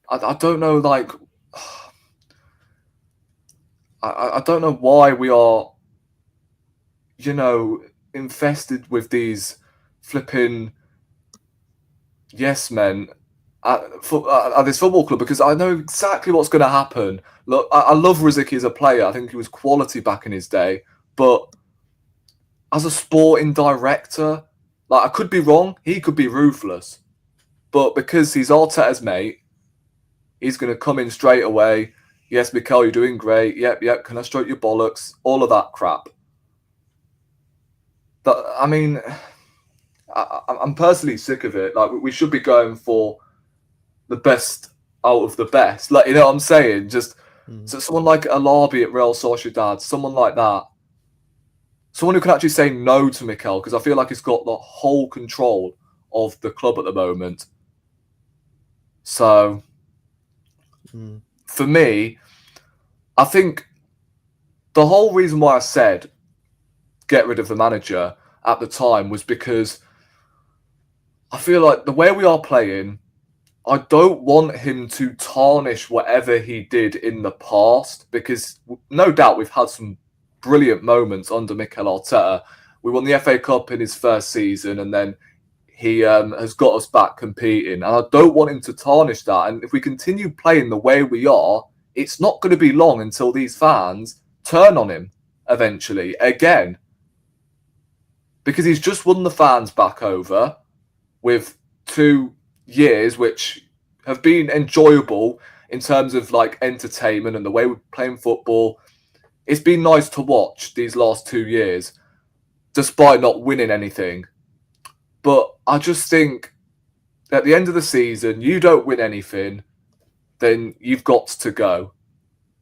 I don't know, like I don't know why we are, infested with these flipping yes men at this football club because I know exactly what's going to happen. Look, I love Rosicky as a player. I think he was quality back in his day, but as a sporting director, like I could be wrong. He could be ruthless, but because he's Arteta's mate, he's going to come in straight away. Yes, Mikel, you're doing great. Yep. Can I stroke your bollocks? All of that crap. I mean, I'm personally sick of it. Like we should be going for the best out of the best. Like, you know what I'm saying? Just so someone like Alabi at Real Sociedad, someone like that. Someone who can actually say no to Mikel, because I feel like he's got the whole control of the club at the moment. So, for me, I think the whole reason why I said get rid of the manager at the time was because I feel like the way we are playing, I don't want him to tarnish whatever he did in the past, because no doubt we've had some brilliant moments under Mikel Arteta. We won the FA Cup in his first season, and then he has got us back competing. And I don't want him to tarnish that. And if we continue playing the way we are, it's not going to be long until these fans turn on him eventually again. Because he's just won the fans back over with 2 years, which have been enjoyable in terms of like entertainment and the way we're playing football. It's been nice to watch these last 2 years, despite not winning anything. But I just think at the end of the season, you don't win anything, then you've got to go.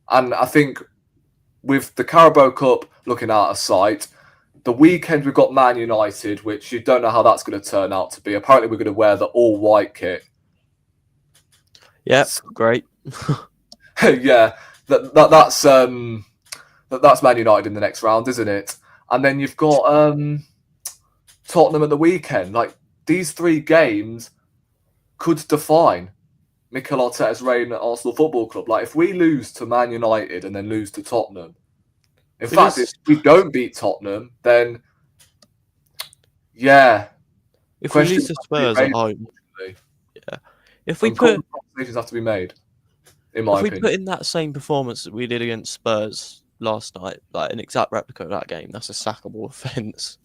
And I think with the Carabao Cup looking out of sight, the weekend we've got Man United, which you don't know how that's going to turn out to be. Apparently we're going to wear the all-white kit. Yep, great. Yeah, that's Man United in the next round, isn't it? And then you've got Tottenham at the weekend. Like, these 3 games could define Mikel Arteta's reign at Arsenal Football Club. Like, if we lose to Man United and then lose to Tottenham, in fact, if we don't beat Tottenham, then yeah. If we lose to Spurs at home, yeah. If we put conversations have to be made, in my opinion. If we put in that same performance that we did against Spurs last night, like an exact replica of that game, that's a sackable offence.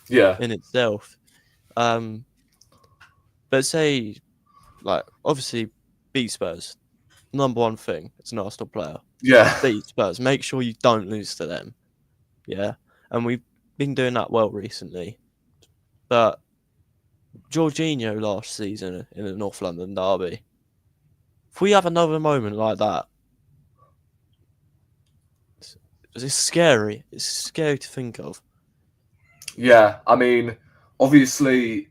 Yeah. In itself. But say, like, obviously, beat Spurs. Number one thing, it's an Arsenal player. Yeah. Beat Spurs. Make sure you don't lose to them. Yeah. And we've been doing that well recently. But Jorginho last season in the North London derby, if we have another moment like that, it's scary. It's scary to think of. Yeah, I mean, obviously,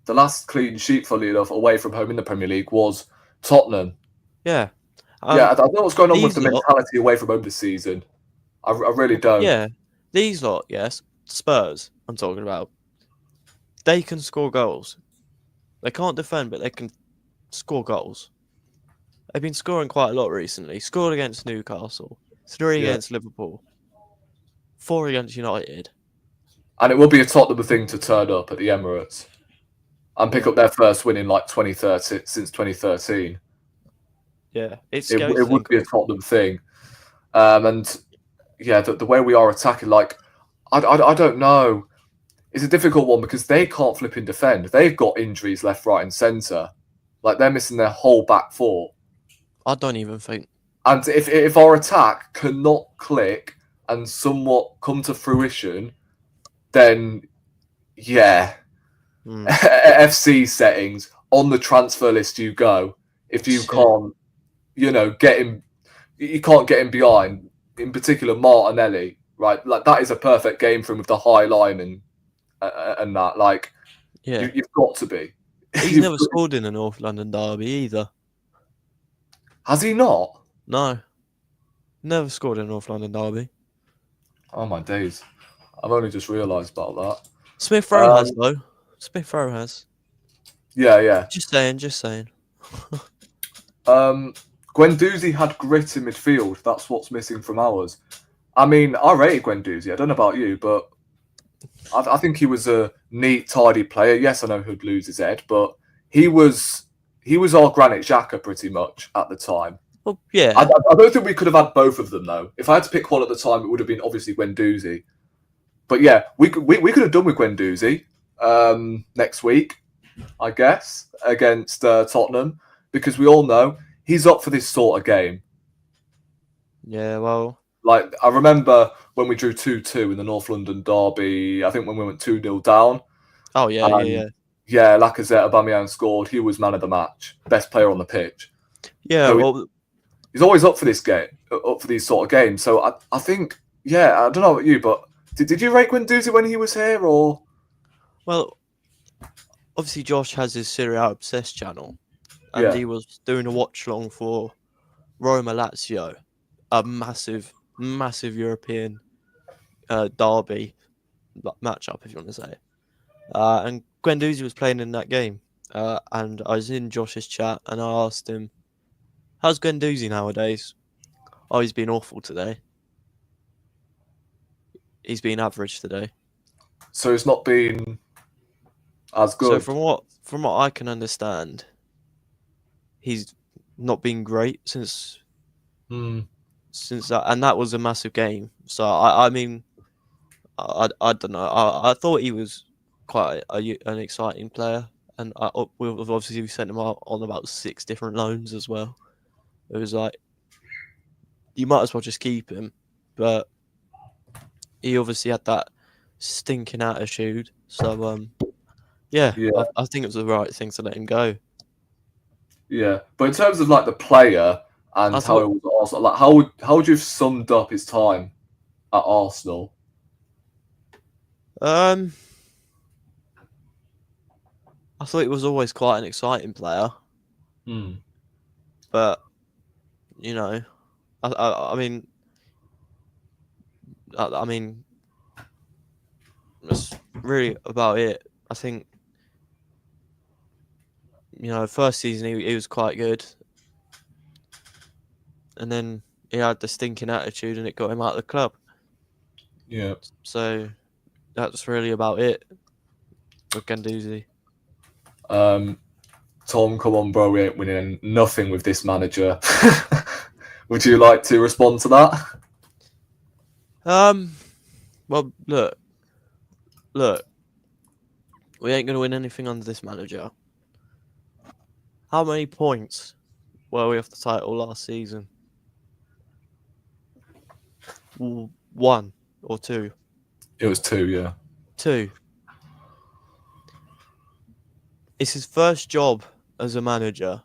the last clean sheet, funnily enough, away from home in the Premier League was Tottenham. Yeah. I don't know what's going on with the mentality away from home this season. I really don't. Yeah. These lot, yes, Spurs, I'm talking about, they can score goals. They can't defend, but they can score goals. They've been scoring quite a lot recently. Scored against Newcastle, 3 against Liverpool, 4 against United. And it will be a Tottenham thing to turn up at the Emirates and pick up their first win in like 2013, since 2013. Yeah, it would be a Tottenham thing. And yeah, the way we are attacking, like, I don't know. It's a difficult one because they can't flip and defend. They've got injuries left, right, and centre. Like, they're missing their whole back four. I don't even think. And if our attack cannot click and somewhat come to fruition, then yeah, FC settings on the transfer list you go. If you can't, get him, you can't get him behind. In particular, Martinelli, right? Like, that is a perfect game for him with the high line and that. Like, yeah, you've got to be. He's never scored in a North London derby either. Has he not? No, never scored in a North London derby. Oh my days! I've only just realised about that. Smith Rowe has though. Smith Rowe has. Yeah. Just saying. Guendouzi had grit in midfield. That's what's missing from ours. I mean, I rated Guendouzi. I don't know about you, but I think he was a neat, tidy player. Yes, I know he'd lose his head, but he was our Granit Xhaka pretty much at the time. Well, yeah. I don't think we could have had both of them though. If I had to pick one at the time, it would have been obviously Guendouzi. But yeah, we could have done with Guendouzi next week, I guess, against Tottenham, because we all know he's up for this sort of game. Yeah, well, like, I remember when we drew 2-2 in the North London derby. I think when we went 2-0 down. Oh yeah. Yeah, Lacazette, Aubameyang scored. He was man of the match, best player on the pitch. Yeah, so he's always up for this game, up for these sort of games. So I think, yeah, I don't know about you, but did you rate Guendouzi when he was here, or? Well, obviously Josh has his Serie A Obsessed channel, and Yeah. he was doing a watch along for Roma Lazio, a massive European derby matchup, if you want to say. And Guendouzi was playing in that game, and I was in Josh's chat, and I asked him, "How's Guendouzi nowadays?" "Oh, he's been awful today. He's been average today." So it's not been as So good. from what I can understand, he's not been great since that, and that was a massive game. So I mean, I don't know. I thought he was quite an exciting player, and we've obviously sent him out on about 6 different loans as well. It was like, you might as well just keep him, but he obviously had that stinking attitude. So yeah, Yeah. I think it was the right thing to let him go. Yeah. But in terms of like the player and I how it thought, was at Arsenal, like how would you have summed up his time at Arsenal? I thought he was always quite an exciting player, but you know, I mean, I mean, that's really about it. I think, first season he was quite good, and then he had the stinking attitude, and it got him out of the club. Yeah. So that's really about it with Guendouzi. Tom, come on, bro, we ain't winning nothing with this manager. Would you like to respond to that? Well, look, we ain't gonna win anything under this manager. How many points were we off the title last season? 1 or 2? It was 2, yeah. 2. It's his first job as a manager.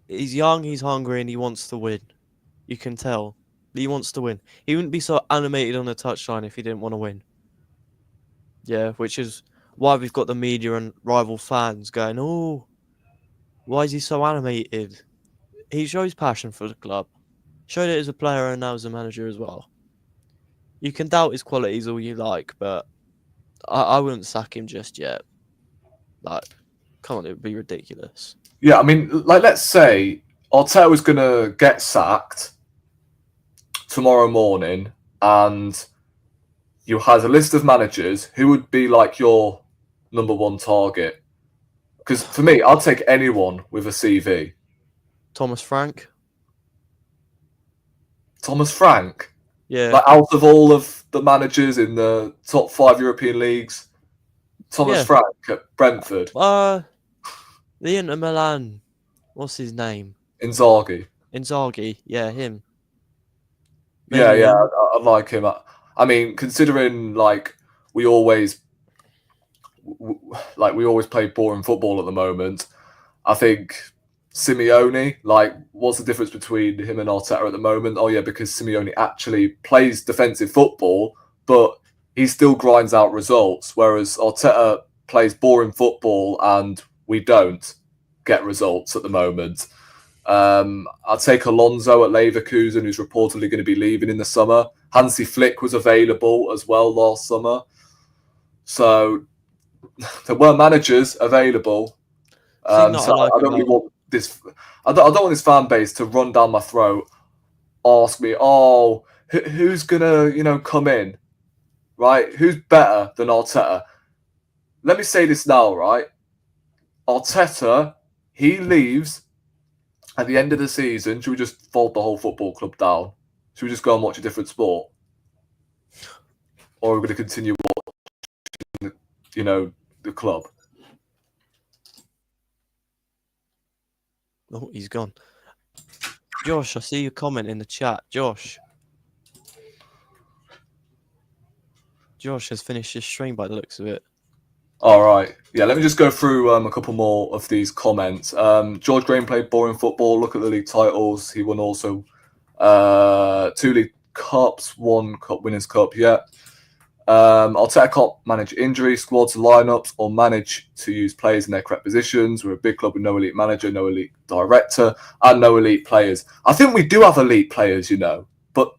He's young, he's hungry, and he wants to win. You can tell. He wants to win. He wouldn't be so animated on the touchline if he didn't want to win. Yeah, which is why we've got the media and rival fans going, "Oh, why is he so animated?" He shows passion for the club. Showed it as a player and now as a manager as well. You can doubt his qualities all you like, but I wouldn't sack him just yet. Like, come on, it would be ridiculous. Yeah, I mean, like, let's say Arteta was going to get sacked tomorrow morning, and you had a list of managers. Who would be like your number one target? Because for me, I'd take anyone with a CV. Thomas Frank. Thomas Frank? Yeah. Like, out of all of the managers in the top 5 European leagues, Thomas Frank at Brentford. The Inter Milan. What's his name? Inzaghi. Yeah, him. Maybe yeah, I like him. I mean, considering like we always play boring football at the moment, I think Simeone, like, what's the difference between him and Arteta at the moment? Oh yeah, because Simeone actually plays defensive football, but he still grinds out results, whereas Arteta plays boring football and we don't get results at the moment. I'll take Alonso at Leverkusen, who's reportedly going to be leaving in the summer. Hansi Flick was available as well last summer. So there were managers available. I don't really want this. I don't want this fan base to run down my throat, ask me, "Oh, who's gonna come in, right? Who's better than Arteta?" Let me say this now, right? Arteta, he leaves at the end of the season. Should we just fold the whole football club down? Should we just go and watch a different sport, or are we going to continue watching, the club? Oh, he's gone. Josh, I see your comment in the chat. Josh has finished his stream by the looks of it. All right. Yeah, let me just go through a couple more of these comments. George Graham played boring football. Look at the league titles. He won also 2 league cups, 1 cup winners' cup. Yeah. Arteta can't manage injuries, squads, lineups, or manage to use players in their correct positions. We're a big club with no elite manager, no elite director, and no elite players. I think we do have elite players, but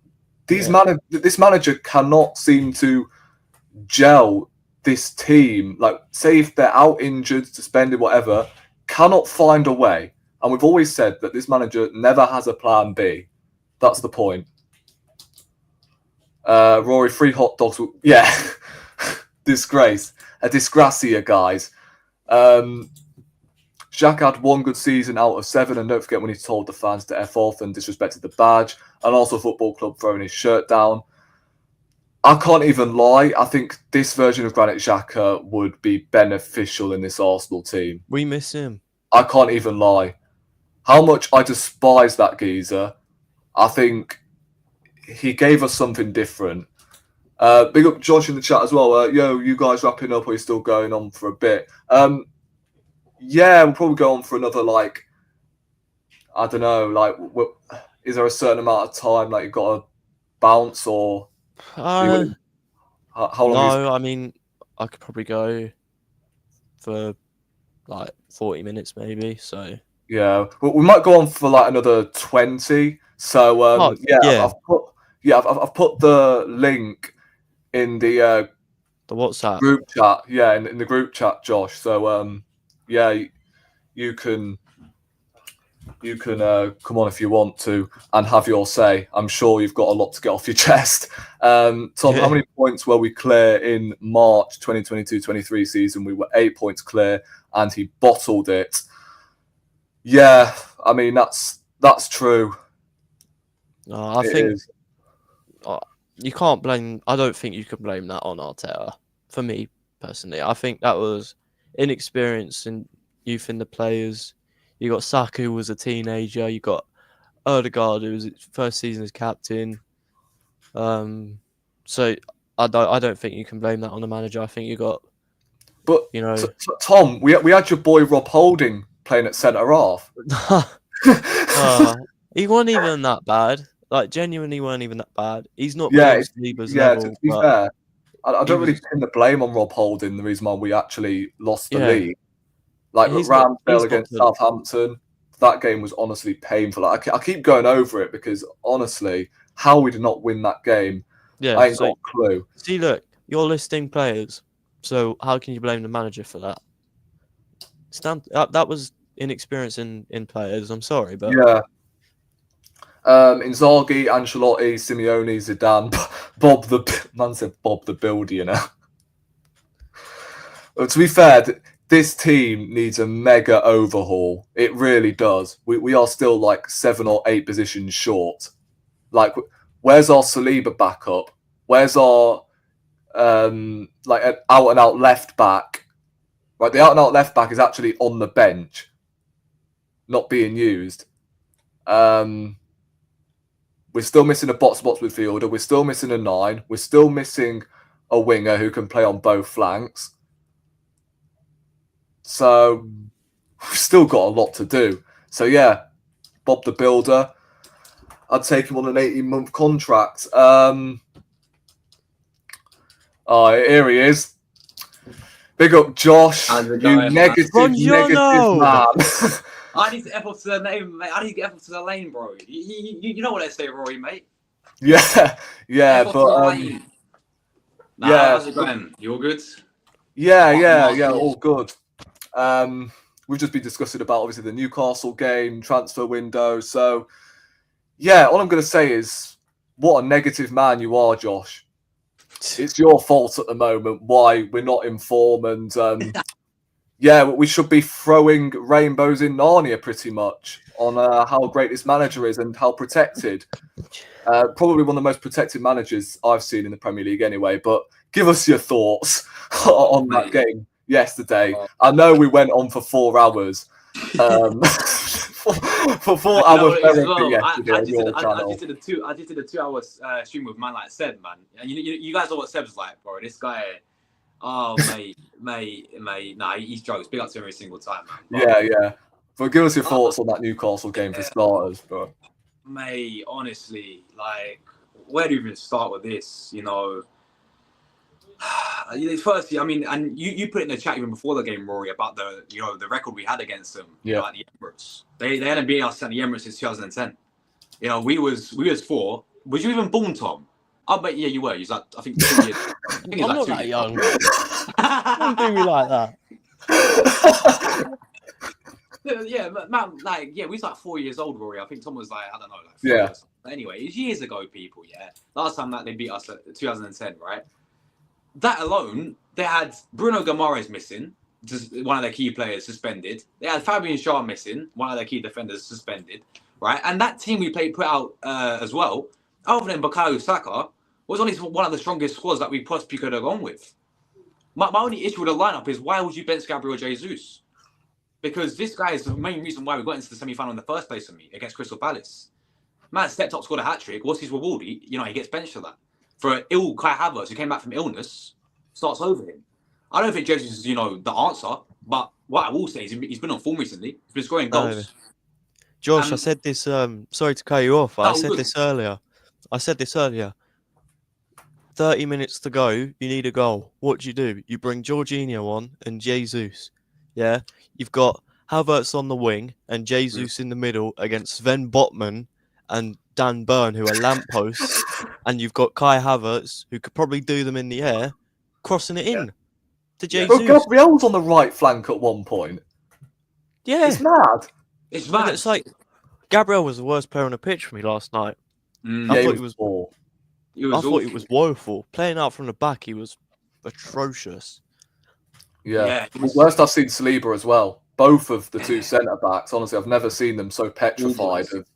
this manager cannot seem to gel this team. Like, say if they're out injured, suspended, whatever, cannot find a way. And we've always said that this manager never has a plan B. That's the point. Rory, 3 hot dogs. Yeah. Disgrace. A disgracia, guys. Jacques had 1 good season out of 7, and don't forget when he told the fans to F off and disrespected the badge, and also football club throwing his shirt down. I can't even lie. I think this version of Granit Xhaka would be beneficial in this Arsenal team. We miss him. I can't even lie. How much I despise that geezer. I think he gave us something different. Big up Josh in the chat as well. Yo, you guys wrapping up or are you still going on for a bit? Yeah, we'll probably go on for another, I don't know, is there a certain amount of time you've got to bounce or... how long? No, I mean, I could probably go for 40 minutes maybe. So yeah, we might go on for another 20. So I've put the link in the WhatsApp group chat. Yeah, in the group chat, Josh. So you can come on if you want to and have your say. I'm sure you've got a lot to get off your chest. Tom, how many points were we clear in March 2022-23 season? We were 8 points clear, and he bottled it. Yeah, I mean that's true. I think you can't blame. I don't think you can blame that on Arteta. For me personally, I think that was inexperience and youth in the players. You got Saka, who was a teenager. You got Odegaard, who was his first season as captain. So I don't think you can blame that on the manager. I think you got, Tom, we had your boy Rob Holding playing at centre half. He wasn't even that bad. Genuinely weren't even that bad. He's not Lieber's level. To be fair, I don't really pin the blame on Rob Holding. The reason why we actually lost the league. Ramsdale against Southampton, that game was honestly painful. I keep going over it because honestly, how we did not win that game, I ain't got a clue. See, look, you're listing players, so how can you blame the manager for that? That was inexperience in players. I'm sorry, but yeah. Inzaghi, Ancelotti, Simeone, Zidane, Bob the Builder. To be fair, this team needs a mega overhaul. It really does. We are still 7 or 8 positions short. Where's our Saliba backup? Where's our an out and out left back? Right, the out and out left back is actually on the bench, not being used. We're still missing a box-to-box midfielder. We're still missing a 9. We're still missing a winger who can play on both flanks. So we've still got a lot to do. So yeah, Bob the Builder. I'd take him on an 18-month contract. Here he is. Big up, Josh. You negative man. I need to F off to the name, mate. I need to get F off to the lane, bro. You know what I say, Rory, mate. Yeah, but how's it going? You all good? Yeah, all good. We've just been discussing about obviously the Newcastle game, transfer window. So yeah, all I'm going to say is, what a negative man you are, Josh. It's your fault at the moment why we're not in form, and we should be throwing rainbows in Narnia pretty much on how great this manager is and how protected. Probably one of the most protected managers I've seen in the Premier League anyway. But give us your thoughts on that game yesterday. I know we went on for 4 hours. For 4 hours yesterday on your channel. I just did a 2 hours stream with man like Seb, man. And you guys know what Seb's like, bro. This guy, mate. Nah, he's jokes. Big up to him every single time, man. Yeah. But give us your thoughts on that Newcastle game for starters, bro. Mate, honestly, where do you even start with this? Firstly, I mean, and you put it in the chat even before the game, Rory, about the record we had against them at the Emirates. They hadn't beat us at the Emirates since 2010. We was 4. Was you even born, Tom? I bet you were. He's like, I think 2 years. I think he's I'm like not 2 that years. young. Don't do me like that. Yeah, man, we was like 4 years old, Rory. I think Tom was like, I don't know, like 5 Yeah. or something. But anyway, it's years ago, people, yeah. Last time that they beat us at 2010, right? That alone, they had Bruno Guimaraes missing, just one of their key players suspended. They had Fabian Schär missing, one of their key defenders suspended, right? And that team we put out as well, other than Bukayo Saka, was only one of the strongest squads that we possibly could have gone with. My only issue with the lineup is, why would you bench Gabriel Jesus? Because this guy is the main reason why we got into the semi-final in the first place for me against Crystal Palace. Man stepped up, scored a hat-trick. What's his reward? He gets benched for that. For ill Kai Havertz, who came back from illness, starts over him. I don't think Jesus is, the answer. But what I will say is he's been on form recently. He's been scoring goals. Josh, I said this. Sorry to cut you off. I said good. this earlier. 30 minutes to go. You need a goal. What do? You bring Jorginho on and Jesus. Yeah, you've got Havertz on the wing and Jesus in the middle against Sven Botman and Dan Burn, who are lampposts, and you've got Kai Havertz, who could probably do them in the air, crossing it in to Jesus. Well, Gabriel's on the right flank at one point. Yeah, it's mad. It's mad. And it's like Gabriel was the worst player on the pitch for me last night. I thought he was poor. I thought he was woeful. Playing out from the back, he was atrocious. Yeah. Worst I've seen Saliba as well. Both of the two centre backs. Honestly, I've never seen them so petrified of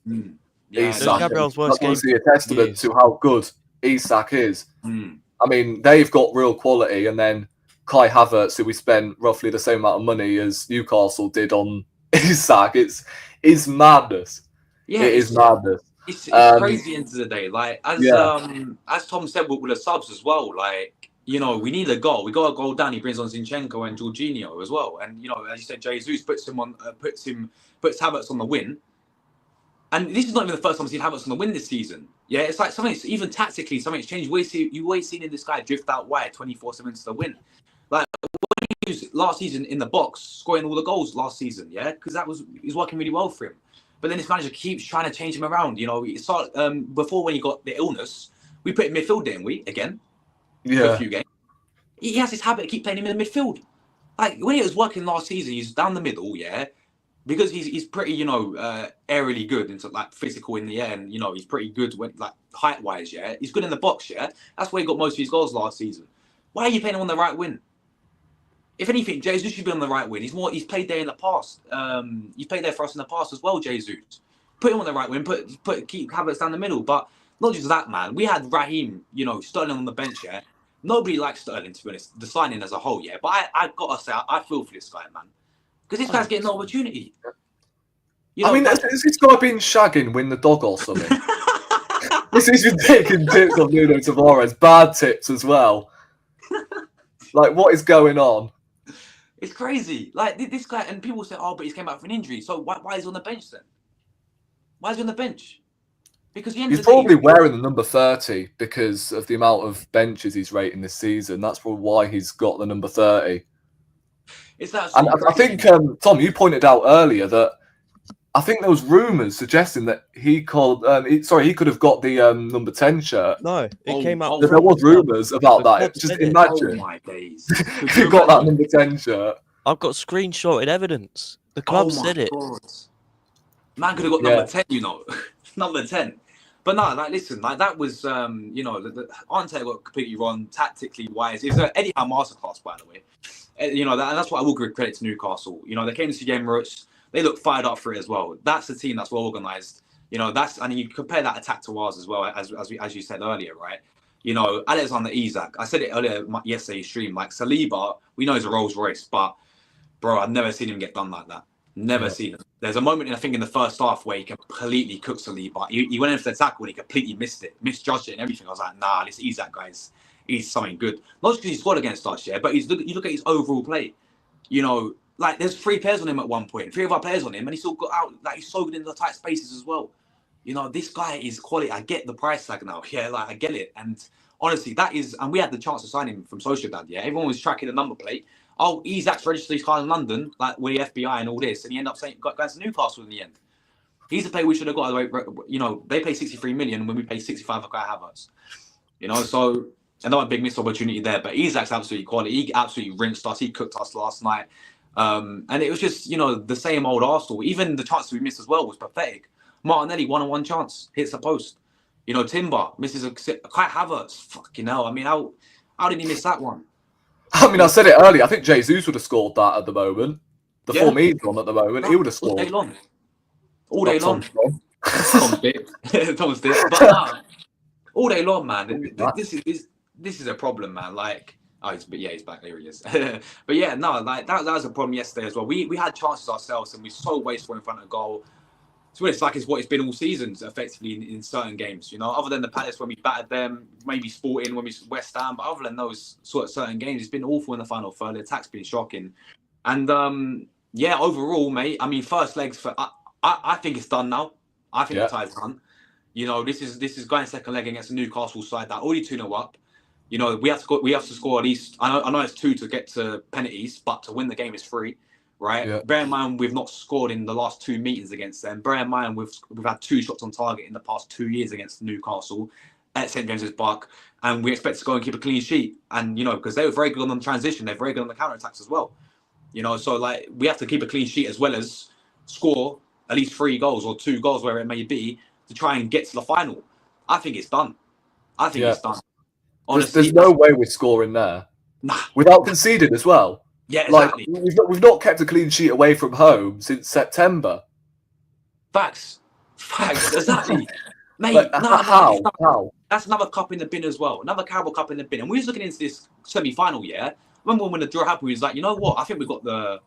Isak. Gabriel's worst That's obviously a testament to how good Isak is. I mean, they've got real quality, and then Kai Havertz, who we spent roughly the same amount of money as Newcastle did on Isak. It's madness. Yeah, it is madness. It's crazy into the day. Like as Tom said with the subs as well. Like we need a goal. We got a goal down. He brings on Zinchenko and Jorginho as well. And as you said, Jesus puts Havertz on the win. And this is not even the first time I've seen Havertz on the win this season. Yeah, it's like something. Even tactically, something's changed. You always seen in this guy drift out wide 24/7 to the win. Like when he was last season in the box, scoring all the goals last season. Yeah, because he's working really well for him. But then this manager keeps trying to change him around. Before when he got the illness, we put him midfield, didn't we? Again, for a few games. He has this habit of keep playing him in the midfield. Like when he was working last season, he's down the middle, because he's pretty, aerially good into like physical in the air, and he's pretty good when like height wise, He's good in the box, That's where he got most of his goals last season. Why are you playing him on the right wing? If anything, Jesus should be on the right wing. He's played there in the past. He's played there for us in the past as well, Jesus. Put him on the right wing, keep Havertz down the middle. But not just that, man. We had Raheem, Sterling on the bench, Nobody likes Sterling, to be honest, the signing as a whole, But I gotta say, I feel for this guy, man. Because this guy's getting no opportunity. Is this guy being shagging Win the Dog or something? This is been taking tips of Nuno Tavares, bad tips as well. Like, what is going on? It's crazy. Like this guy, and people say, "Oh, but he's came back from an injury." So why is he on the bench then? Why is he on the bench? Because he's probably wearing the number 30 because of the amount of benches he's rating this season. That's probably why he's got the number 30. It's that. And I think Tom, you pointed out earlier that I think there was rumours suggesting that he could have got the number 10 shirt. No, it came out. There was rumours about that. Just imagine. Oh my days! He got that number 10 shirt. I've got screenshotted evidence. The club said it. God. Man could have got number 10, number 10. But no, like listen, like that was the Arteta got completely wrong tactically wise. It's an Eddie Howe masterclass, by the way. And that's what I will give credit to Newcastle. They came to the Emirates. They look fired up for it as well. That's a team that's well organised. And you compare that attack to ours as well, as you said earlier, right? Alexander Isak. I said it earlier yesterday's stream. Like Saliba, we know he's a Rolls Royce, but bro, I've never seen him get done like that. Never seen him. There's a moment, I think, in the first half where he completely cooked Saliba. He went in for the tackle and he completely misjudged it and everything. I was like, nah, this Isak guy's he's something good. Not just because he scored against us, but you look at his overall play. Like there's 3 players on him at one point, 3 of our players on him, and he still got out. Like he's so good in the tight spaces as well. This guy is quality. I get the price tag now. Like I get it. And Honestly, that is, and we had the chance to sign him from Sociedad. Yeah, everyone was tracking the number plate. Oh, Isak's registered his car in London, like with the FBI and all this, and he ended up going to Newcastle in the end. He's a player we should have got. You know, they pay 63 million when we pay 65 for Kai Havertz. You know, so another big missed opportunity there. But Isak's absolutely quality. He absolutely rinsed us. He cooked us last night. And it was just, you know, the same old Arsenal. Even the chance we missed as well was pathetic. Martinelli, one-on-one chance, hits the post. You know, Timber misses Kai Havertz. Fucking hell. I mean, how did he miss that one? I mean, I said it earlier. I think Jesus would have scored that at the moment. The form he's on at the moment, he would have scored. All day long. All day long. Tom's Tom's dip. But nah, all day long, man. This is a problem, man. Like, he's back. There he is. But yeah, no, like that was a problem yesterday as well. We had chances ourselves, and we so wasteful in front of goal. So it's like it's what it's been all seasons, effectively in certain games. You know, other than the Palace when we battered them, maybe Sporting when we West Ham, but other than those sort of certain games, it's been awful in the final third. The attack's been shocking, and yeah, overall, mate. I mean, first legs for I think it's done now. I think the tie's done. You know, this is going second leg against a Newcastle side that already 2-0 up. You know, we have to score at least. I know it's 2 to get to penalties, but to win the game is 3. Right. Yeah. Bear in mind we've not scored in the last 2 meetings against them. Bear in mind we've had 2 shots on target in the past 2 years against Newcastle at St James's Park, and we expect to go and keep a clean sheet. And you know, because they were very good on the transition, they're very good on the counter attacks as well. You know, so like we have to keep a clean sheet as well as score at least 3 goals or 2 goals, wherever it may be, to try and get to the final. I think it's done. It's done. Honestly, there's no way we're scoring there. Nah. Without conceding as well. Yeah, exactly. Like, we've not kept a clean sheet away from home since September. Facts, exactly. Mate, like, how? That's another cup in the bin as well. Another Carabao Cup in the bin. And we was looking into this semi-final, yeah? Remember when the draw happened, we was like, you know what? I think we got a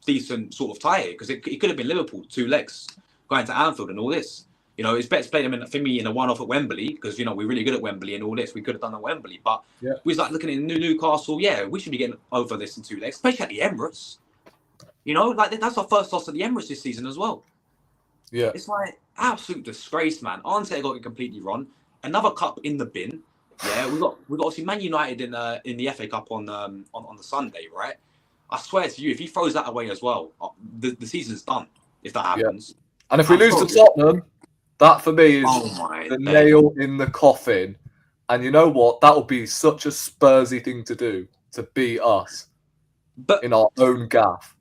decent sort of tie here. Because it could have been Liverpool, 2 legs, going to Anfield and all this. You know, it's better to play them for me in a one-off at Wembley because, you know, we're really good at Wembley and all this. We could have done at Wembley. But we was like looking at Newcastle, we should be getting over this in 2 legs, especially at the Emirates. You know, like that's our first loss at the Emirates this season as well. Yeah. It's like absolute disgrace, man. Arteta got it completely wrong. Another cup in the bin. Yeah, we got obviously Man United in the FA Cup on the Sunday, right? I swear to you, if he throws that away as well, the season's done if that happens. Yeah. And if we lose to Tottenham, that for me is the nail in the coffin. And you know what? That would be such a Spursy thing to do, to beat us in our own gaff.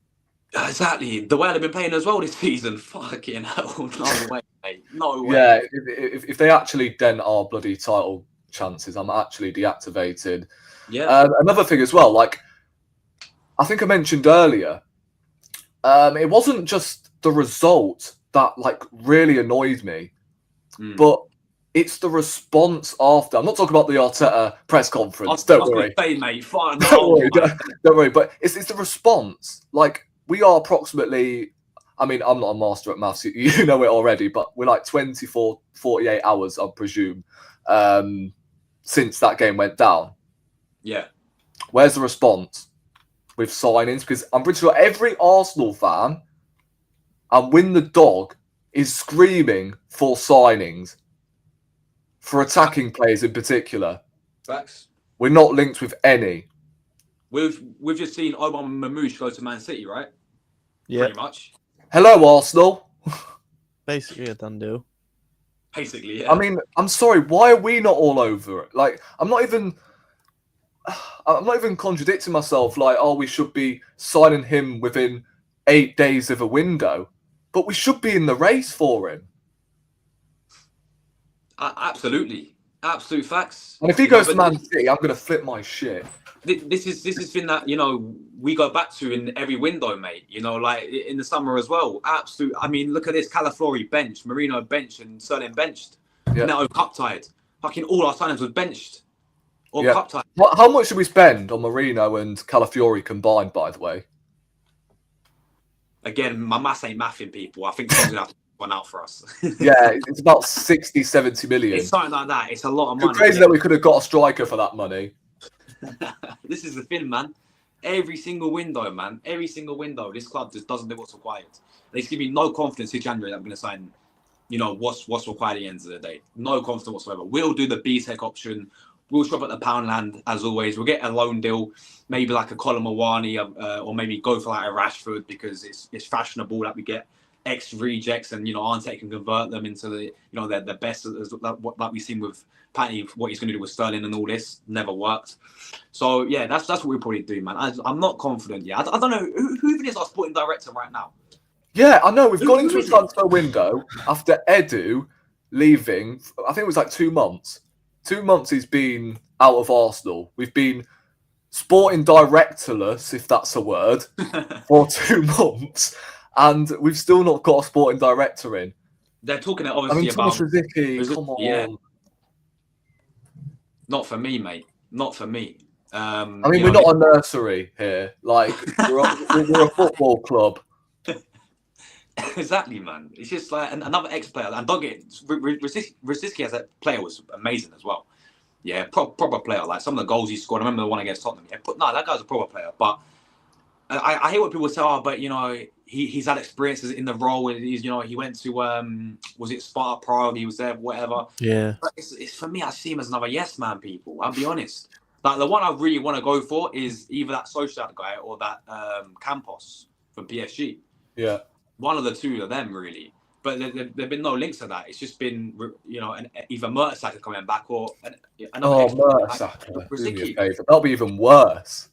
Exactly. The way they've been playing as well this season. Fucking hell. No way, mate. No way. Yeah, if they actually dent our bloody title chances, I'm actually deactivated. Yeah. Another thing as well, like, I think I mentioned earlier, it wasn't just the result that like really annoyed me, but it's the response after. I'm not talking about the Arteta press conference. Don't worry, mate. Fine. Don't worry. But it's the response. Like we are approximately. I mean, I'm not a master at maths. You know it already, but we're like 24, 48 hours, I presume, since that game went down. Yeah. Where's the response with signings? Because I'm pretty sure every Arsenal fan and Win the Dog is screaming for signings, for attacking players in particular. Facts. We're not linked with any. We've just seen Obama Mamouche go to Man City, right? Yeah. Pretty much. Hello, Arsenal. Basically a done deal. Basically, yeah. I mean, I'm sorry. Why are we not all over it? Like, I'm not even contradicting myself. Like, oh, we should be signing him within 8 days of a window. But we should be in the race for him. Absolutely. Absolute facts. And if he goes to Man City, I'm going to flip my shit. This is thing that, you know, we go back to in every window, mate. You know, like in the summer as well. Absolute. I mean, look at this. Calafiori bench, Marino bench, and Sterling benched. Yeah. Now cup tied. Fucking all our signings was benched. Or cup tied. How much should we spend on Marino and Calafiori combined, by the way? Again, my maths ain't mathing, people. I think someone's going to have to one out for us. Yeah, it's about 60, 70 million. It's something like that. It's a lot of money. It's crazy that we could have got a striker for that money. This is the thing, man. Every single window, man. Every single window. This club just doesn't do what's required. They give me no confidence in January that I'm going to sign you know, what's required at the end of the day. No confidence whatsoever. We'll do the B-Tech option. We'll shop at the Poundland as always. We'll get a loan deal, maybe like a Colin Mawani, or maybe go for like a Rashford because it's fashionable that we get X rejects and, you know, Arteta can convert them into the, you know, the best like we've seen with Patty, what he's going to do with Sterling and all this never worked. So yeah, that's what we'll probably do, man. I'm not confident yet. I don't know who even is our sporting director right now. Yeah, I know. We've gone into a transfer window after Edu leaving. I think it was like 2 months. 2 months he's been out of Arsenal. We've been sporting directorless, if that's a word, for 2 months, and we've still not got a sporting director in. They're talking obviously Thomas about Rosicky, come on. Yeah. Not for me, mate. Not for me. I mean, we're not a nursery here. Like, we're a football club. Exactly, man. It's just like another ex-player. And don't get Rosicky as a player was amazing as well. Yeah, proper player. Like some of the goals he scored. I remember the one against Tottenham. Yeah, no, that guy's a proper player. But I hear what people say. Oh, but you know, he's had experiences in the role. He's, you know, he went to was it Sparta Prague? He was there, whatever. Yeah. But it's for me. I see him as another yes man. People. I'll be honest. Like the one I really want to go for is either that Social guy or that Campos from PSG. Yeah. One of the two of them, really. But there've been no links to that. It's just been, you know, either Mertesacker coming back or another. Mertesacker. Do me a favour. That'll be even worse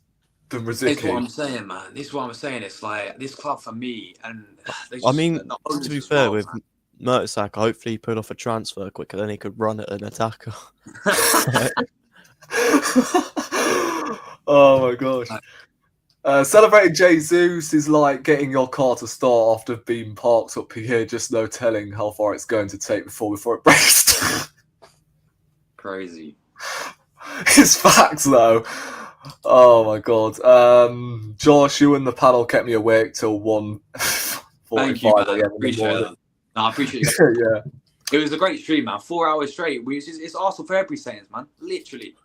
than Rosicky. This is what I'm saying, man. This is what I'm saying. It's like this club for me, and I mean, to be fair, with Mertesacker, hopefully he put off a transfer quicker than he could run at an attacker. Oh my gosh. Celebrating Jesus is like getting your car to start after being parked up here, just no telling how far it's going to take before it breaks. Crazy. It's facts though. Oh my god. Josh, you and the panel kept me awake till 1:45 Thank you, man. a.m. Appreciate that. No, I appreciate it. Yeah. It was a great stream, man. 4 hours straight. It's Arsenal for every sentence, man. Literally.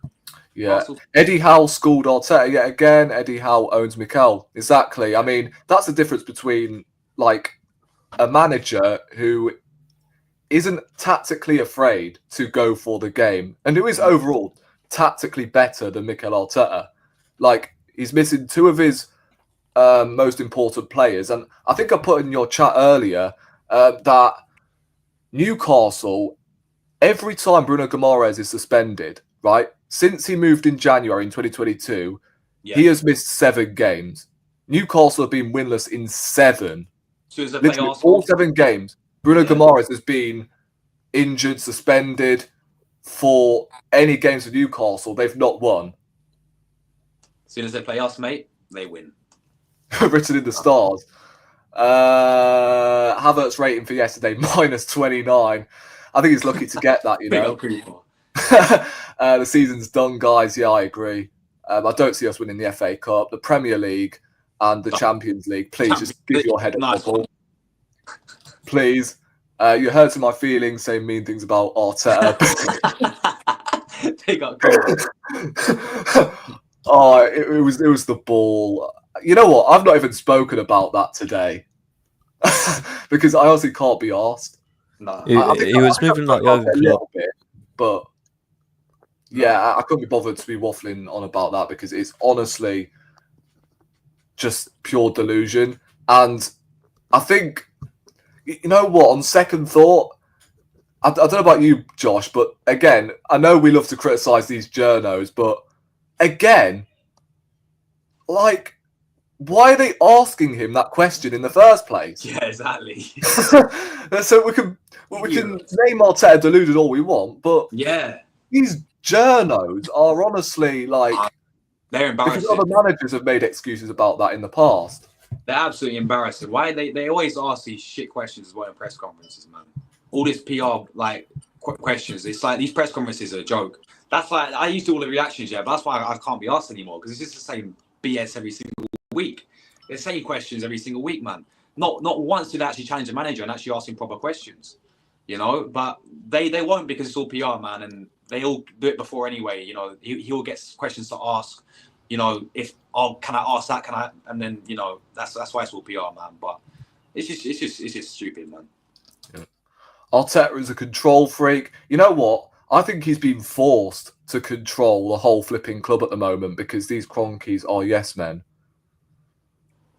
Yeah, Eddie Howe schooled Arteta yet again. Eddie Howe owns Mikel. Exactly. I mean, that's the difference between like a manager who isn't tactically afraid to go for the game and who is overall tactically better than Mikel Arteta. Like, he's missing two of his most important players. And I think I put in your chat earlier that Newcastle, every time Bruno Guimaraes is suspended, right? Since he moved in January in 2022, he has missed 7 games. Newcastle have been winless in 7. So literally all 7 games. Bruno Guimaraes has been injured, suspended for any games for Newcastle. They've not won. As soon as they play us, mate, they win. Written in the stars. Havertz rating for yesterday, -29. I think he's lucky to get that, you know. The season's done, guys. Yeah, I agree. I don't see us winning the FA Cup, the Premier League, and the Champions League. Please, just give your head a bubble. Please. You hurting my feelings saying mean things about Arteta. They got Oh, it was the ball. You know what? I've not even spoken about that today because I honestly can't be asked. No, he was moving like a little bit, but yeah, I couldn't be bothered to be waffling on about that because it's honestly just pure delusion. And I think, you know what, on second thought, I don't know about you, Josh, but again, I know we love to criticise these journos, but again, like, why are they asking him that question in the first place? Yeah, exactly. So we can name Arteta deluded all we want, but yeah, these journos are honestly like they're embarrassing. Because other managers have made excuses about that in the past. They're absolutely embarrassing. Why they always ask these shit questions as well in press conferences, man. All this PR like questions. It's like these press conferences are a joke. That's like I used to do all the reactions, yeah, but that's why I can't be asked anymore because it's just the same BS every single week. They're the same questions every single week, man. Not once did they actually challenge a manager and actually ask him proper questions, you know. But they won't because it's all PR, man, and they all do it before anyway. You know, he'll get questions to ask. You know, if can I ask that? Can I? And then you know that's why it's all PR, man. But it's just stupid, man. Yeah. Arteta is a control freak. You know what? I think he's been forced to control the whole flipping club at the moment because these Cronkies are yes men.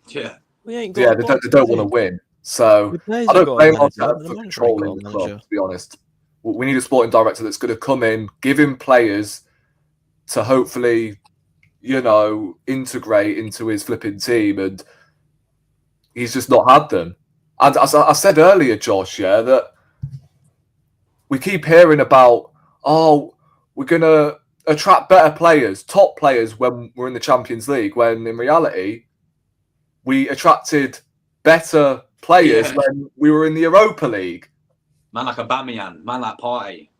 Yeah. We ain't got Yeah, a they boss, don't have want to you? win. So The players I have don't got a blame manager, Arteta but the for manager ain't got controlling a the club, manager. to be honest. We need a sporting director that's going to come in, give him players to hopefully, integrate into his flipping team, and he's just not had them. And as I said earlier, Josh, yeah, that we keep hearing about, we're going to attract better players, top players when we're in the Champions League, when in reality, we attracted better players when we were in the Europa League. Man like Aubameyang, man like Partey.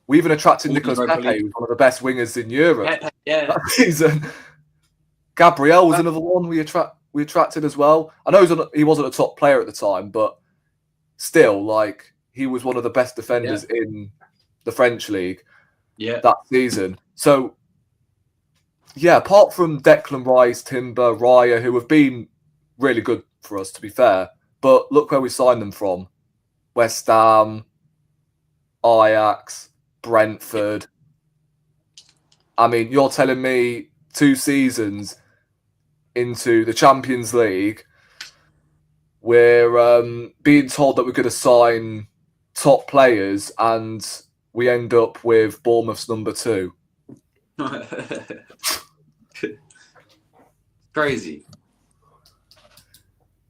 We even attracted All Nicolas Europa Pepe, League. who's one of the best wingers in Europe Yeah. that season. Gabriel was another one we attracted as well. I know he wasn't a top player at the time, but still, like, he was one of the best defenders in the French league that season. So, yeah, apart from Declan Rice, Timber, Raya, who have been really good for us, to be fair, but look where we signed them from. West Ham, Ajax, Brentford. I mean, you're telling me 2 seasons into the Champions League, we're being told that we're going to sign top players, and we end up with Bournemouth's number 2. Crazy.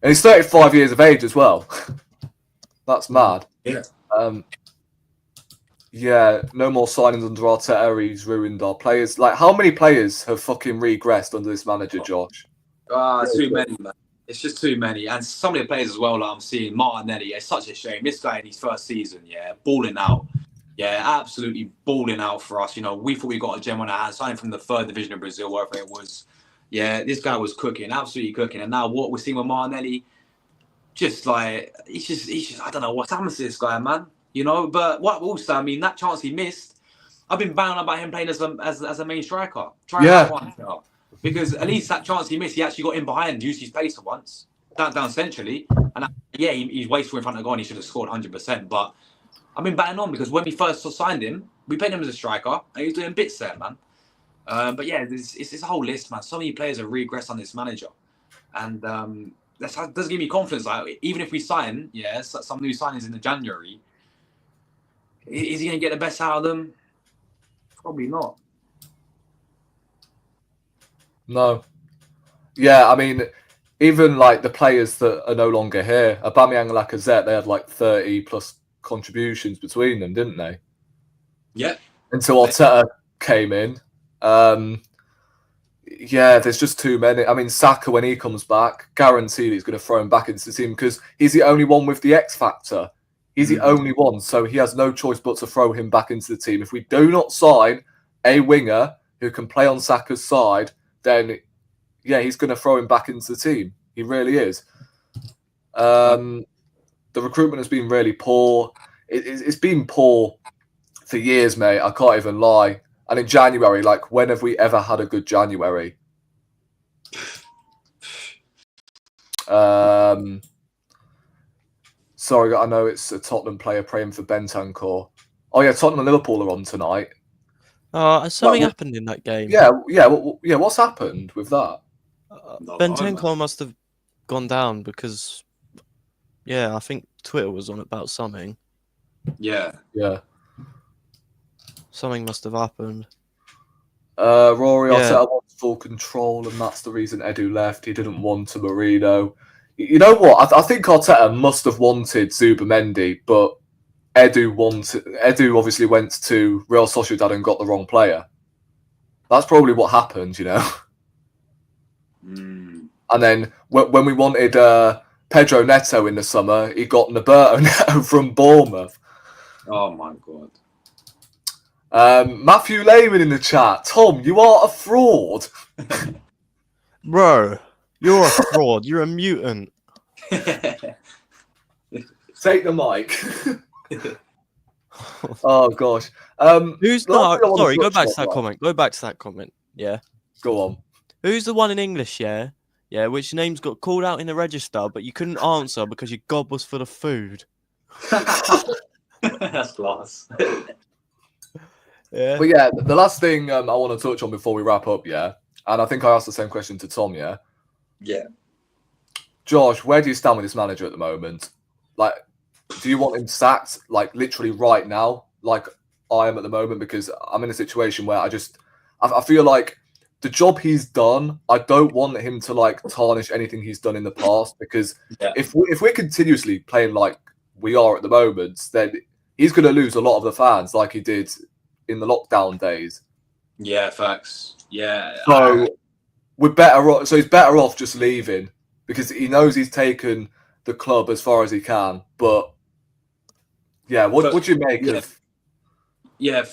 And he's 35 years of age as well. That's mad. Yeah. Yeah, no more signings under Arteta. He's ruined our players. Like, how many players have fucking regressed under this manager, Josh? Too many, man. It's just too many. And some of the players as well, like I'm seeing Martinelli. It's such a shame. This guy in his first season, balling out. Yeah, absolutely balling out for us. We thought we got a gem on our hands, signing from the 3rd division of Brazil, wherever it was. Yeah, this guy was cooking, absolutely cooking. And now what we're seeing with Martinelli, just like, he's just, I don't know what's happened to this guy, man. But what also, I mean, that chance he missed, I've been banging about him playing as a main striker. Because at least that chance he missed, he actually got in behind, used his pace for once, down centrally. And he's wasteful in front of the goal and he should have scored 100%. But I've been batting on because when we first signed him, we played him as a striker and he was doing bits there, man. But yeah, it's this whole list, man. So many players have regressed on this manager. And that does give me confidence. Like, even if we sign, some new signings in the January, is he going to get the best out of them? Probably not. No. Yeah, I mean, even like the players that are no longer here, Aubameyang and Lacazette, they had like 30 plus contributions between them, didn't they? Yeah. Until Arteta came in. There's just too many. I mean, Saka, when he comes back, guaranteed he's going to throw him back into the team because he's the only one with the X factor. He's the only one, so he has no choice but to throw him back into the team. If we do not sign a winger who can play on Saka's side, then he's going to throw him back into the team. He really is. The recruitment has been really poor. It's been poor for years, mate. I can't even lie. And in January, like, when have we ever had a good January? Sorry, I know it's a Tottenham player praying for Bentancur. Oh yeah, Tottenham and Liverpool are on tonight. Something happened in that game. Yeah. What's happened with that? Bentancur must have gone down because, I think Twitter was on about something. Yeah. Something must have happened. Rory Arteta wants full control, and that's the reason Edu left. He didn't want to Marino. You know what? I think Arteta must have wanted Zubamendi, but Edu obviously went to Real Sociedad and got the wrong player. That's probably what happened, And then when we wanted Pedro Neto in the summer, he got Roberto Neto from Bournemouth. Oh my god. Matthew Lehman in the chat. Tom, you are a fraud. Bro, you're a fraud. You're a mutant. Take the mic. Oh gosh. Who's sorry, go back to that comment. Go back to that comment. Yeah. Go on. Who's the one in English, yeah? Yeah, which names got called out in the register, but you couldn't answer because your gob was full of food. That's class. Yeah. But yeah, the last thing I want to touch on before we wrap up, yeah, and I think I asked the same question to Tom, yeah. Yeah. Josh, where do you stand with this manager at the moment? Like, do you want him sacked, like, literally right now, like I am at the moment? Because I'm in a situation where I feel like the job he's done, I don't want him to, like, tarnish anything he's done in the past. Because if we're continuously playing like we are at the moment, then he's going to lose a lot of the fans, like he did in the lockdown days. Yeah, facts. Yeah. So we're better off. So he's better off just leaving, because he knows he's taken the club as far as he can. But yeah, what do you make of? Yeah,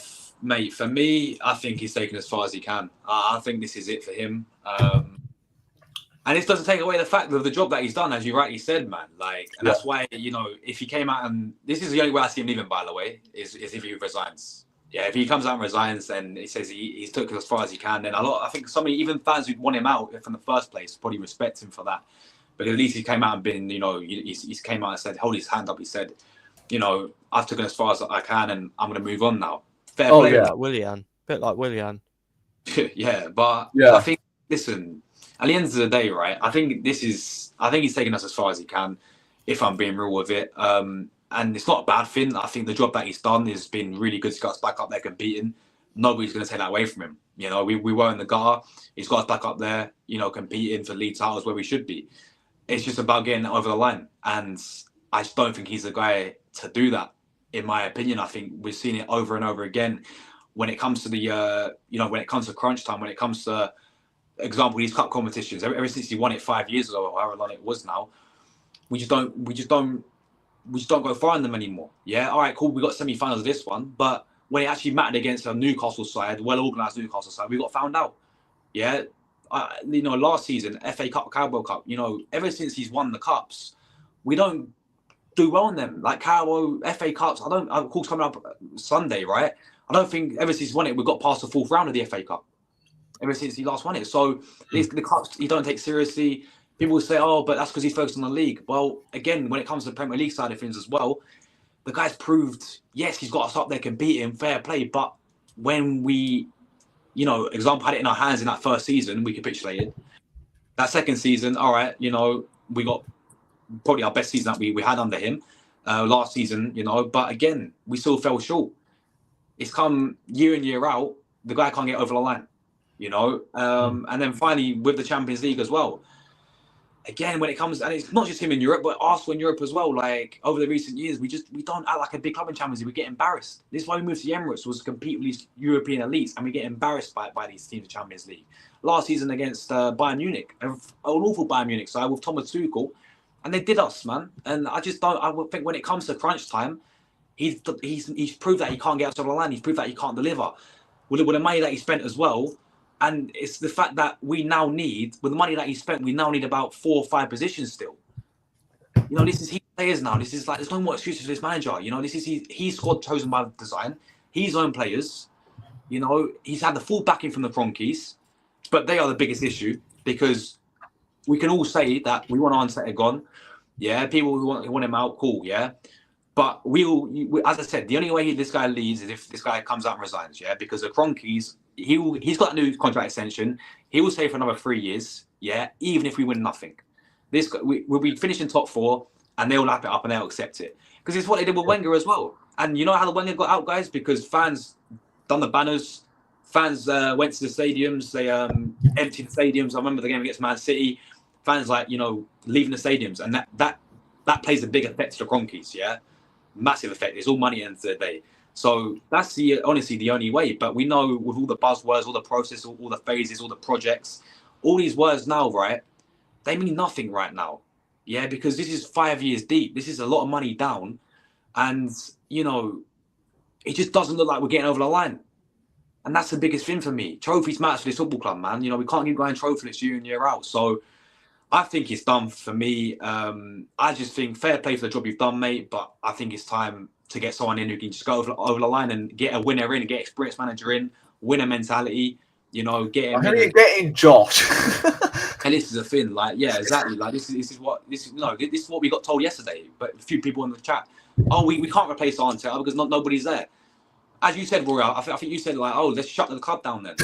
mate. For me, I think he's taken as far as he can. I think this is it for him. And this doesn't take away the fact of the job that he's done, as you rightly said, man. Like, and that's why, you know, if he came out, and this is the only way I see him leaving, by the way, is if he resigns. Yeah, if he comes out and resigns and he says he's took it as far as he can, then I think so many, even fans who'd want him out from the first place, probably respect him for that. But at least he came out and been, you know, he's came out and said, hold his hand up. He said, you know, I've taken as far as I can, and I'm going to move on now. Fair play. Yeah, Willian. Bit like Willian. Yeah, but I think, listen, at the end of the day, right, I think he's taken us as far as he can, if I'm being real with it. And it's not a bad thing. I think the job that he's done has been really good to get us back up there competing. Nobody's going to take that away from him. You know, we were in the gutter. He's got us back up there, you know, competing for league titles where we should be. It's just about getting it over the line. And I just don't think he's the guy to do that, in my opinion. I think we've seen it over and over again when it comes to the, you know, when it comes to crunch time, when it comes to, example, these cup competitions. Ever since he won it 5 years ago, or however long it was now, we just don't go far in them anymore. Yeah, all right, cool. We got semi-finals of this one, but when it actually mattered against a Newcastle side, well-organised Newcastle side, we got found out. Yeah, you know, last season, FA Cup, Carabao Cup. You know, ever since he's won the cups, we don't do well in them. Like Carabao, FA Cups. Of course, coming up Sunday, right? I don't think ever since he's won it, we got past the fourth round of the FA Cup. Ever since he last won it, so the cups he don't take seriously. People will say, "Oh, but that's because he's focused on the league." Well, again, when it comes to the Premier League side of things as well, the guy's proved, yes, he's got us up there competing, fair play. But when we, you know, example, had it in our hands in that first season, we capitulated. That second season, all right, you know, we got probably our best season that we had under him last season, you know. But again, we still fell short. It's come year in, year out, the guy can't get over the line, you know. And then finally with the Champions League as well. Again, when it comes, and it's not just him in Europe, but Arsenal in Europe as well. Like over the recent years, we don't act like a big club in Champions League. We get embarrassed. This is why we moved to the Emirates, was to compete with these European elites, and we get embarrassed by these teams in Champions League. Last season against Bayern Munich, an awful Bayern Munich side with Thomas Tuchel, and they did us, man. And I just don't. I would think when it comes to crunch time, he's proved that he can't get us over the line. He's proved that he can't deliver with the money that he spent as well. And it's the fact that we now need, with the money that he spent, we now need about 4 or 5 positions still. You know, this is his players now. This is like, there's no more excuses for this manager. You know, this is his squad chosen by design, his own players. You know, he's had the full backing from the Cronkies, but they are the biggest issue, because we can all say that we want Arteta gone. Yeah, people who want him out, cool, yeah. But we, as I said, the only way this guy leaves is if this guy comes out and resigns, yeah, because the Cronkies, he's got a new contract extension. He will stay for another 3 years, yeah, even if we win nothing. We'll be finishing top 4, and they'll lap it up and they'll accept it. Because it's what they did with Wenger as well. And you know how the Wenger got out, guys? Because fans done the banners, fans went to the stadiums, they emptied the stadiums. I remember the game against Man City, fans like, you know, leaving the stadiums, and that plays a big effect to the Cronkies, yeah? Massive effect. It's all money at the end of the day. So that's honestly the only way. But we know with all the buzzwords, all the process, all the phases, all the projects, all these words now, right, they mean nothing right now. Yeah, because this is 5 years deep. This is a lot of money down. And, you know, it just doesn't look like we're getting over the line. And that's the biggest thing for me. Trophies matter for this football club, man. You know, we can't keep going trophyless year in, year out. So I think it's done for me. I just think fair play for the job you've done, mate. But I think it's time to get someone in who can just go over the line and get a winner in, get experienced manager in, winner mentality. You know, get him. Who are you getting, Josh? And this is a thing, like, yeah, exactly. Like this is what we got told yesterday. But a few people in the chat, oh, we can't replace Arteta because nobody's there. As you said, Rory, I think you said like, oh, let's shut the club down then.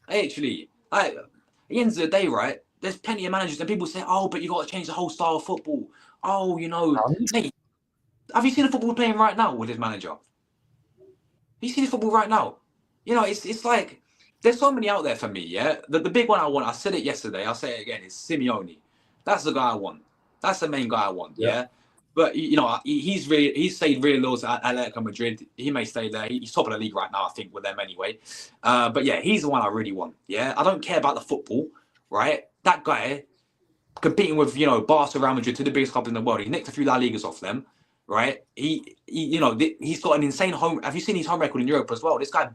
Actually, like, at the end of the day, right? There's plenty of managers, and people say, oh, but you got to change the whole style of football. Oh, mate, have you seen the football we're playing right now with his manager? Have you seen his football right now? It's like there's so many out there for me. Yeah, the big one I want. I said it yesterday. I'll say it again. Is Simeone. That's the guy I want. That's the main guy I want. Yeah. But he's stayed really low to Atletico Madrid. He may stay there. He's top of the league right now, I think, with them anyway. But yeah, he's the one I really want. Yeah, I don't care about the football, right? That guy competing with Barca, Real Madrid, two of the biggest clubs in the world. He nicked a few La Ligas off them, right? He's got an insane home. Have you seen his home record in Europe as well? This guy,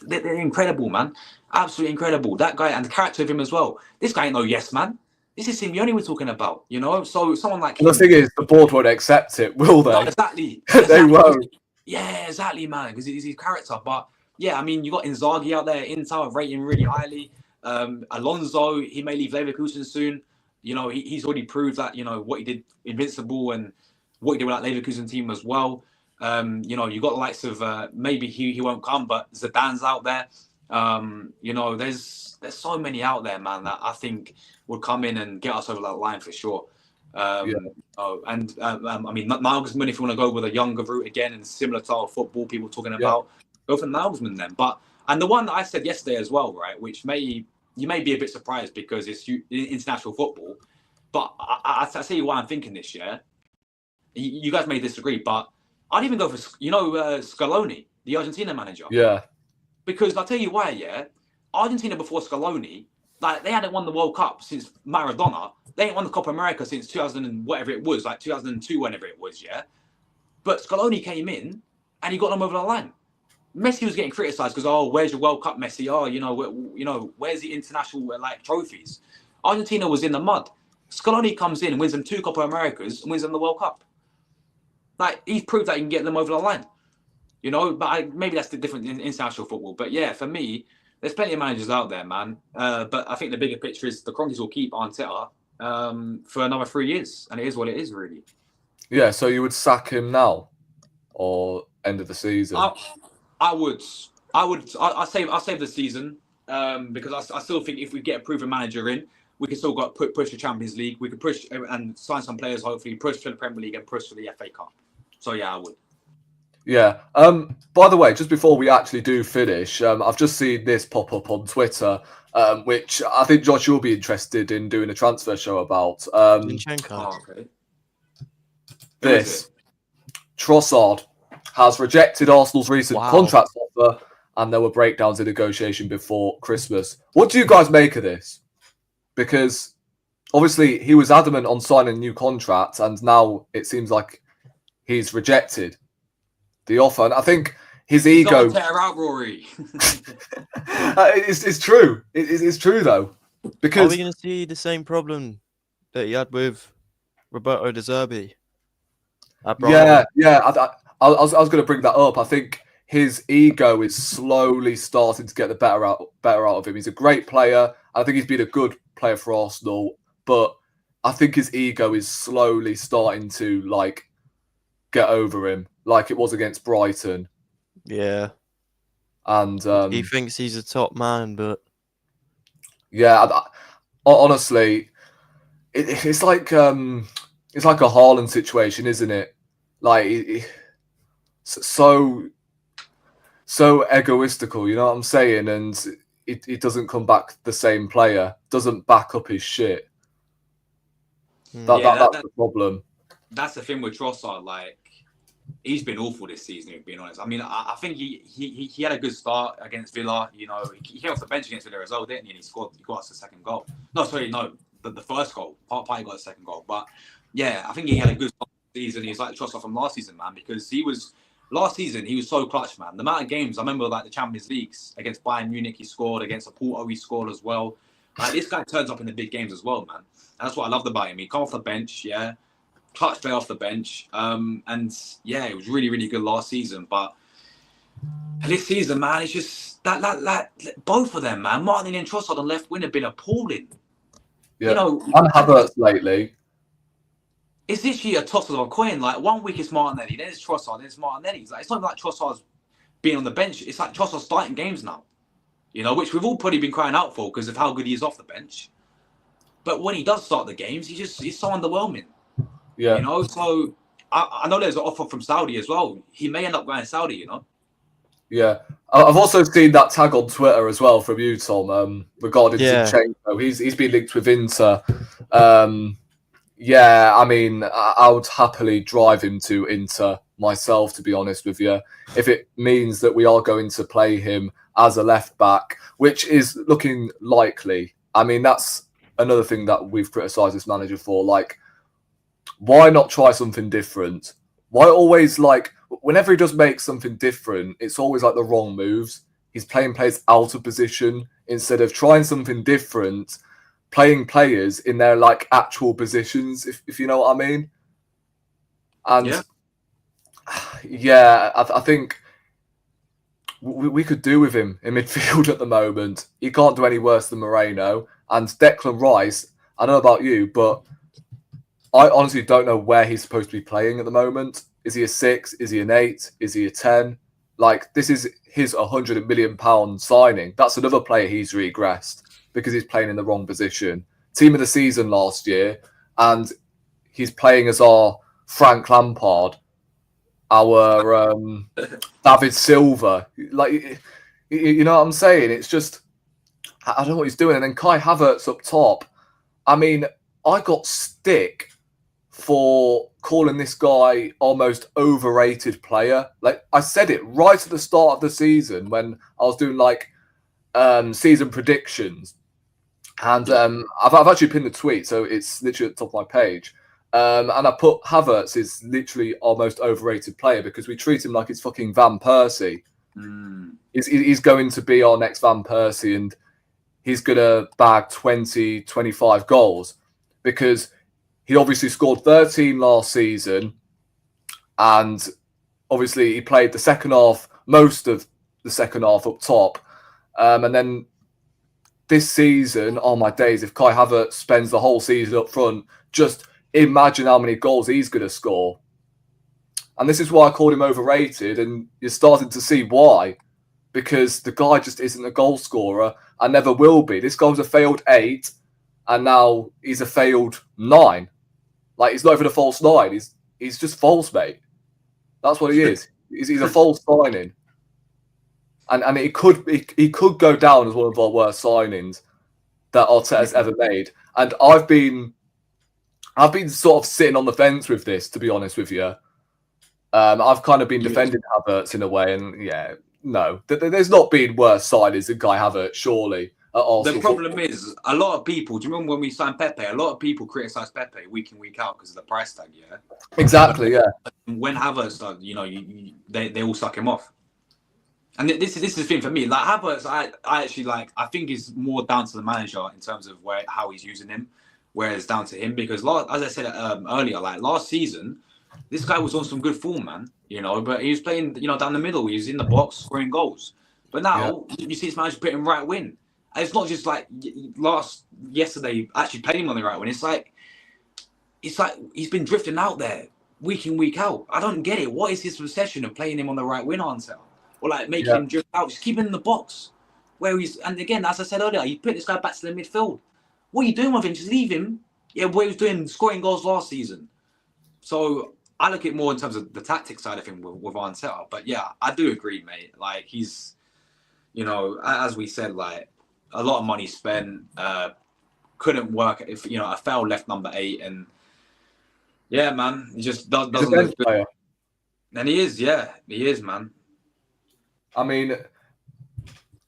they're incredible, man. Absolutely incredible. That guy and the character of him as well. This guy ain't no yes man. This is Simeone we're talking about, So someone like him, the thing is, the board won't accept it, will they? No, exactly. They won't. Yeah, exactly, man. Because he's his character. But yeah, I mean, you got Inzaghi out there. Inter rating really highly. Alonso, he may leave Leverkusen soon. He's already proved that what he did Invincible and what he did with that Leverkusen team as well. You got the likes of maybe he won't come, but Zidane's out there. There's so many out there, man, that I think would come in and get us over that line for sure. I mean, Nagelsmann, if you want to go with a younger route again and similar style of football, people talking about, go for Nagelsmann then. And the one that I said yesterday as well, right, which you may be a bit surprised because it's international football, but I tell you why I'm thinking this, yeah? You guys may disagree, but I'd even go for, Scaloni, the Argentina manager. Yeah. Because I'll tell you why, yeah? Argentina before Scaloni, like, they hadn't won the World Cup since Maradona. They ain't won the Copa America since 2000 and whatever it was, like 2002, whenever it was, yeah? But Scaloni came in and he got them over the line. Messi was getting criticised because, oh, where's your World Cup, Messi? Oh, where's the international, trophies? Argentina was in the mud. Scaloni comes in and wins them 2 Copa Americas and wins them the World Cup. Like, he's proved that he can get them over the line. But maybe that's the difference in international football. But yeah, for me, there's plenty of managers out there, man. But I think the bigger picture is the Cronkies will keep Arteta for another 3 years, and it is what it is, really. Yeah, so you would sack him now, or end of the season? I would. I'll save the season because I still think if we get a proven manager in, we can still push the Champions League. We could push and sign some players, hopefully push for the Premier League and push for the FA Cup. So yeah, I would. Yeah. By the way, just before we actually do finish, I've just seen this pop up on Twitter, which I think Josh you'll be interested in doing a transfer show about. Zinchenko. Oh, okay. This Trossard has rejected Arsenal's recent contract offer, and there were breakdowns in negotiation before Christmas. What do you guys make of this? Because obviously he was adamant on signing a new contract, and now it seems like he's rejected the offer. And I think his ego. Tear out, Rory. It's true. It's true though. Because are we going to see the same problem that he had with Roberto De Zerbi? Yeah. I was going to bring that up. I think his ego is slowly starting to get the better out of him. He's a great player. I think he's been a good player for Arsenal, but I think his ego is slowly starting to get over him, like it was against Brighton. Yeah. And he thinks he's a top man, but honestly, it's like a Haaland situation, isn't it? Like so egoistical, you know what I'm saying? And it doesn't come back the same player, doesn't back up his shit. That's the problem. That's the thing with Trossard. Like, he's been awful this season, to be honest. I mean, I think he had a good start against Villa. He came off the bench against Villa as well, didn't he? And he got us the second goal. No, sorry, no, the first goal. Partey got the second goal. But yeah, I think he had a good start this season. He's like Trossard from last season, man, because last season he was so clutch, man. The amount of games, I remember the Champions Leagues against Bayern Munich, he scored, against Porto he scored as well. Like, this guy turns up in the big games as well, man. And that's what I loved about him. He come off the bench, yeah. Clutch play off the bench. And yeah, it was really, really good last season. But this season, man, it's just that both of them, man, Martin and Trossard on left wing have been appalling. Yeah. And Havertz lately. it's literally a toss of a coin. Like 1 week it's Martinelli, then it's Trossard, then it's Martinelli. It's like, it's not even like Trossard's being on the bench. It's like Trossard's starting games now, you know, which we've all probably been crying out for because of how good he is off the bench. But when he does start the games, he's so underwhelming. Yeah. You know, so I know there's an offer from Saudi as well. He may end up going Saudi, you know. Yeah. I've also seen that tag on Twitter as well from you, Tom, regarding Zinchenko. He's been linked with Inter. Yeah, I mean, I would happily drive him to Inter myself, to be honest with you, if it means that we are going to play him as a left back, which is looking likely. I mean, that's another thing that we've criticised this manager for. Like, why not try something different? Why always, like, whenever he does make something different, it's always like the wrong moves. He's playing players out of position instead of trying something different, playing players in their like actual positions, if you know what I mean. And I think we could do with him in midfield at the moment. He can't do any worse than Moreno. And Declan Rice, I don't know about you, but I honestly don't know where he's supposed to be playing at the moment. Is he a 6? Is he an 8? Is he a 10? Like, this is his £100 million signing. That's another player he's regressed because he's playing in the wrong position. Team of the season last year, and he's playing as our Frank Lampard, our David Silva. Like, you know what I'm saying? It's just, I don't know what he's doing. And then Kai Havertz up top. I mean, I got stick for calling this guy almost overrated player. Like, I said it right at the start of the season when I was doing like season predictions, and I've actually pinned the tweet, so it's literally at the top of my page. And I put Havertz is literally our most overrated player because we treat him like it's fucking Van Persie. He's going to be our next Van Persie, and he's going to bag 20, 25 goals because he obviously scored 13 last season, and obviously he played the second half, most of the second half up top. And then this season, oh my days, if Kai Havertz spends the whole season up front, just imagine how many goals he's going to score. And this is why I called him overrated, and you're starting to see why. Because the guy just isn't a goal scorer and never will be. This guy was a failed 8, and now he's a failed 9. Like, he's not even a false 9. He's just false, mate. That's what he is. He's a false signing. And he could go down as one of our worst signings that Arteta's ever made. And I've been sort of sitting on the fence with this, to be honest with you. I've kind of been defending Havertz in a way, and yeah, no, there's not been worse signings than Kai Havertz, surely. The problem is, a lot of people, do you remember when we signed Pepe? A lot of people criticise Pepe week in, week out because of the price tag, yeah? Exactly, yeah. When Havertz started, you know, they all suck him off. And this is the thing for me. Like, Havertz, I actually like, I think is more down to the manager in terms of how he's using him, whereas down to him. Because, as I said earlier, like last season, this guy was on some good form, man. You know, but he was playing, you know, down the middle. He was in the box scoring goals. But now, you see his manager put him right wing. And it's not just like yesterday actually played him on the right wing. It's like he's been drifting out there week in, week out. I don't get it. What is his obsession of playing him on the right wing, Arteta? Or like making him drift out, just keep him in the box. Where and again, as I said earlier, you put this guy back to the midfield. What are you doing with him? Just leave him. Yeah, what he was doing, scoring goals last season. So I look at it more in terms of the tactics side of him with Arteta. But yeah, I do agree, mate. Like, he's, you know, as we said, like, a lot of money spent, couldn't work. If, you know, a foul left number 8, and yeah, man, he just doesn't look good. And he is, man. I mean,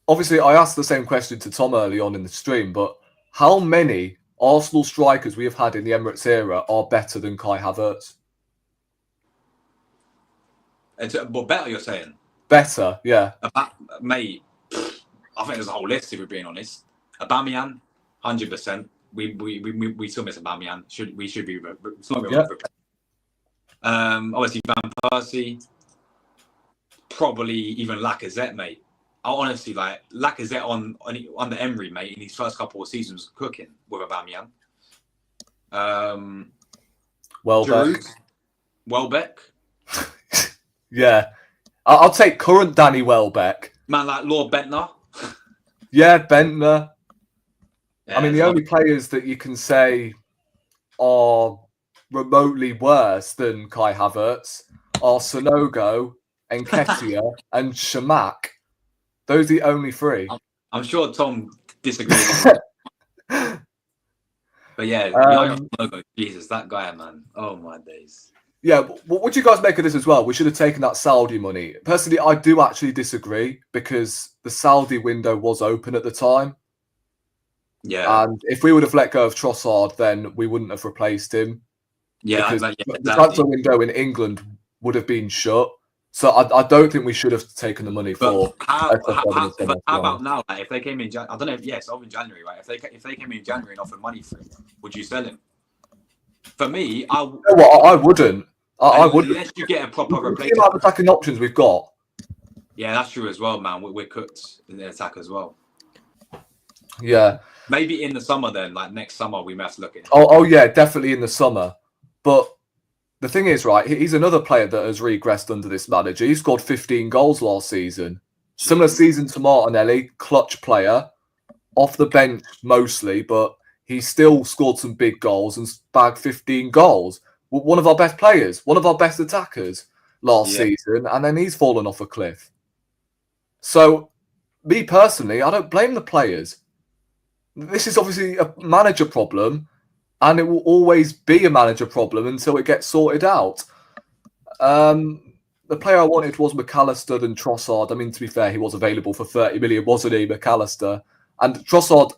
obviously, I asked the same question to Tom early on in the stream, but how many Arsenal strikers we have had in the Emirates era are better than Kai Havertz? But better, you're saying? Better, yeah. Mate, I think there's a whole list, if we're being honest. Aubameyang, 100%. We still miss Aubameyang. We should be. It's not obviously Van Persie. Probably even Lacazette, mate. I honestly like Lacazette on the Emery, mate, in his first couple of seasons cooking with Aubameyang. Welbeck. Giroud, Welbeck. Yeah. I'll take current Danny Welbeck. Man like Lord Bentner. Yeah, Bentner. Yeah, I mean, the only players that you can say are remotely worse than Kai Havertz are Sonogo, Nketiah, and Shamak. Those are the only three. I'm sure Tom disagrees. But yeah, Sonogo, Jesus, that guy, man. Oh my days. Yeah, what do you guys make of this as well? We should have taken that Saudi money. Personally, I do actually disagree because the Saudi window was open at the time. Yeah. And if we would have let go of Trossard, then we wouldn't have replaced him. Yeah, because exactly. the transfer window in England would have been shut. So I don't think we should have taken the money for. How about now? Like, if they came in, I don't know. Yes, over in January, right? If they came in January and offered money for him, would you sell him? For me, I wouldn't. I wouldn't. Unless you get a proper replacement. The amount of attacking options we've got. Yeah, that's true as well, man. We're cooked in the attack as well. Yeah. Maybe in the summer then, like next summer, we may have to look at it. Oh yeah, definitely in the summer. But the thing is, right, he's another player that has regressed under this manager. He scored 15 goals last season. Similar season to Martinelli, clutch player, off the bench mostly, but he still scored some big goals and bagged 15 goals. One of our best players, one of our best attackers last season, and then he's fallen off a cliff. So, me personally, I don't blame the players. This is obviously a manager problem, and it will always be a manager problem until it gets sorted out. The player I wanted was McAllister and Trossard. I mean, to be fair, he was available for 30 million, wasn't he, McAllister? And Trossard,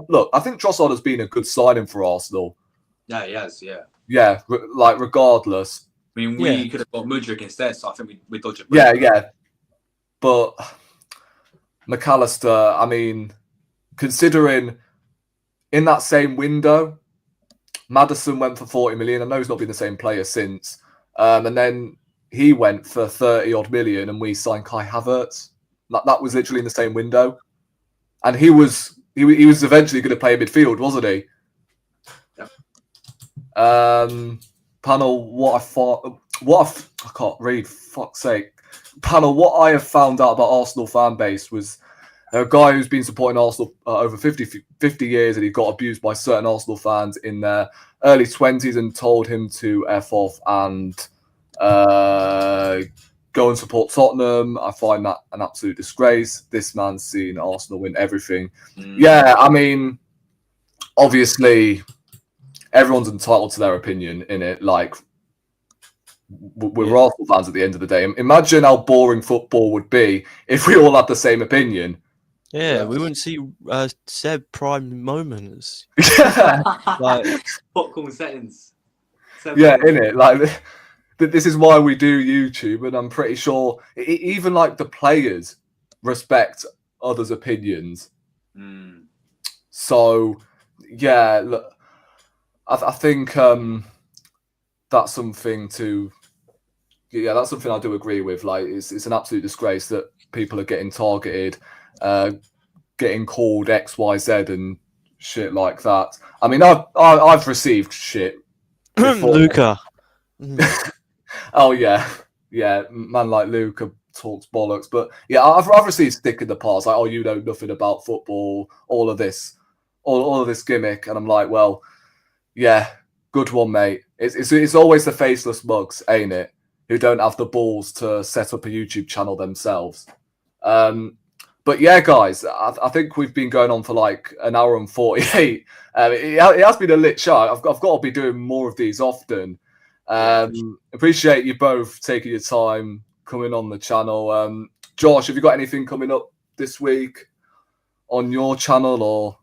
look, I think Trossard has been a good signing for Arsenal. Yeah, he has, yeah. Yeah, regardless. I mean, we could have got Mudryk instead, so I think we dodged it. Yeah. But McAllister, I mean, considering in that same window, Maddison went for 40 million. I know he's not been the same player since. And then he went for 30 odd million and we signed Kai Havertz. That was literally in the same window. And he was eventually going to play midfield, wasn't he? Yep. Panel, I can't read, fuck's sake. Panel, what I have found out about Arsenal fan base was a guy who's been supporting Arsenal over 50 years, and he got abused by certain Arsenal fans in their early 20s and told him to F off and go and support Tottenham. I find that an absolute disgrace. This man's seen Arsenal win everything. Yeah, I mean, obviously, everyone's entitled to their opinion in it. Like, we're Arsenal fans at the end of the day. Imagine how boring football would be if we all had the same opinion. Yeah, we wouldn't see Seb prime moments. Like popcorn settings. Yeah, innit? Like, this is why we do YouTube, and I'm pretty sure even like the players respect others' opinions. So, yeah, look, I think that's something to. Yeah, that's something I do agree with. Like, it's an absolute disgrace that people are getting targeted, getting called X, Y, Z, and shit like that. I mean, I've received shit before. Luca. Oh yeah, man like Luca talks bollocks. But yeah, I've received stick in the past. Like, oh, you know nothing about football. All of this gimmick, and I'm like, well, yeah, good one, mate. It's always the faceless mugs, ain't it? Who don't have the balls to set up a YouTube channel themselves. But yeah, guys, I think we've been going on for like an hour and 48. It has been a lit show. I've got to be doing more of these often. Appreciate you both taking your time coming on the channel. Josh, have you got anything coming up this week on your channel or?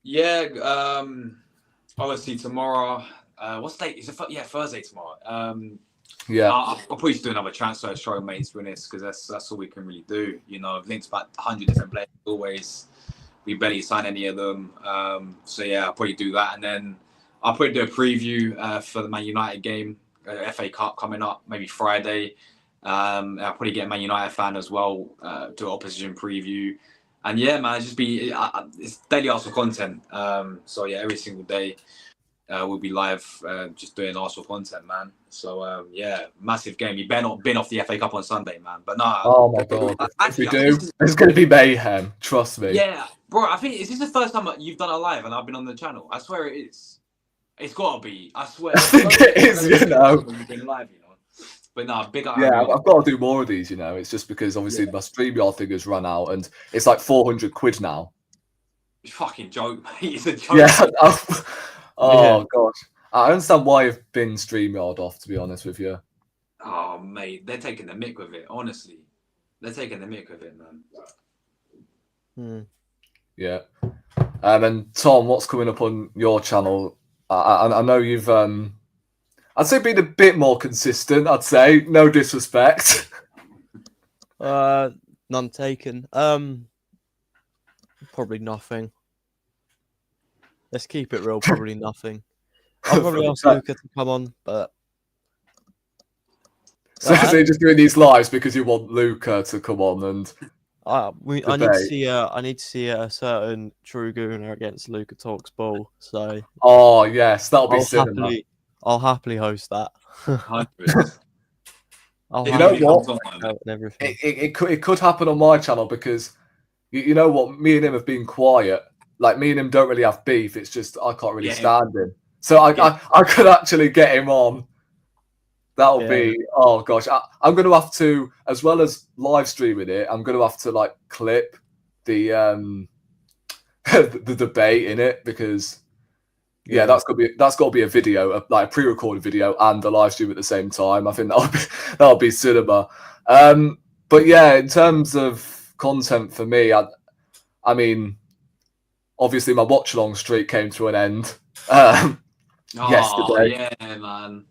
Yeah, obviously tomorrow. What's the date? Is it Thursday tomorrow? Yeah, I'll probably just do another transfer show, mate, to be honest, because that's all we can really do. You know, I've linked about 100 different players always. We barely sign any of them. So yeah, I'll probably do that, and then I'll probably do a preview for the Man United game, FA Cup coming up, maybe Friday. I'll probably get a Man United fan as well, do an opposition preview, and yeah, man, it's daily Arsenal content. So yeah, every single day. we'll be live just doing Arsenal content, man. So yeah, massive game. You better not bin off the FA Cup on Sunday, man. But nah. Oh my god! If we do, it's going to be mayhem. Trust me. Yeah, bro. I think is this the first time you've done it live and I've been on the channel? I swear it is. It's got to be. I swear. I think it is. You know. You've been live, you know. But nah, big up. Yeah, I've got to do more of these. You know, it's just because obviously my StreamYard figures run out, and it's like 400 quid now. It's fucking joke, mate. It's a joke. Yeah. Oh gosh, I understand why you've been StreamYard off. To be honest with you. Oh mate, they're taking the mick with it. Honestly, they're taking the mick with it, man. Yeah. And Tom, what's coming up on your channel? I know you've I'd say been a bit more consistent. I'd say, no disrespect. None taken. Probably nothing. Let's keep it real. Probably nothing. I'll probably ask Luca to come on, but so you're just doing these lives because you want Luca to come on and I need to see a certain True Gooner against Luca Talks Ball. So oh yes, that'll be cinema. I'll happily host that. 100. You know what? It could happen on my channel because you know what? Me and him have been quiet. Like me and him don't really have beef. It's just I can't really stand him. So I could actually get him on. That'll be oh gosh. I'm going to have to, as well as live streaming it, I'm going to have to like clip the the debate in it because that's got to be a video, like a pre-recorded video and a live stream at the same time. I think that'll be cinema. But yeah, in terms of content for me, I mean, obviously my watch along streak came to an end yesterday. Yeah, man.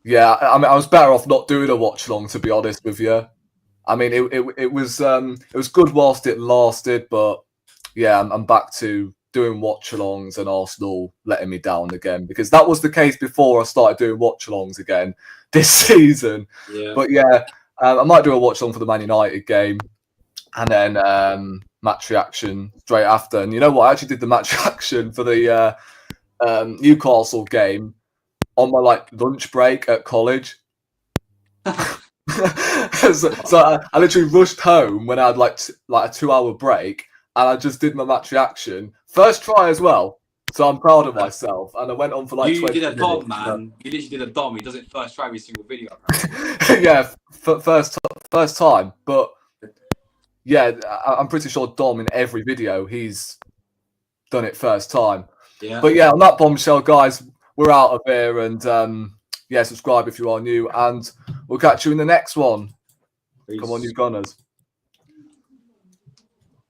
Yeah, I mean, I was better off not doing a watch along, to be honest with you. I mean, it was good whilst it lasted, but yeah, I'm back to doing watch alongs and Arsenal letting me down again because that was the case before I started doing watch alongs again this season. Yeah. But yeah, I might do a watch along for the Man United game and then match reaction straight after. And you know what? I actually did the match reaction for the Newcastle game on my like lunch break at college. so I literally rushed home when I had like a 2-hour break, and I just did my match reaction first try as well. So I'm proud of myself, and I went on for like. You did a dom, man. You literally did a dom. He does it first try every single video. Yeah, first time, but yeah, I'm pretty sure Dom in every video he's done it first time. Yeah. But yeah, on that bombshell, guys, we're out of here, and yeah, subscribe if you are new, and we'll catch you in the next one. Peace. Come on, you Gunners.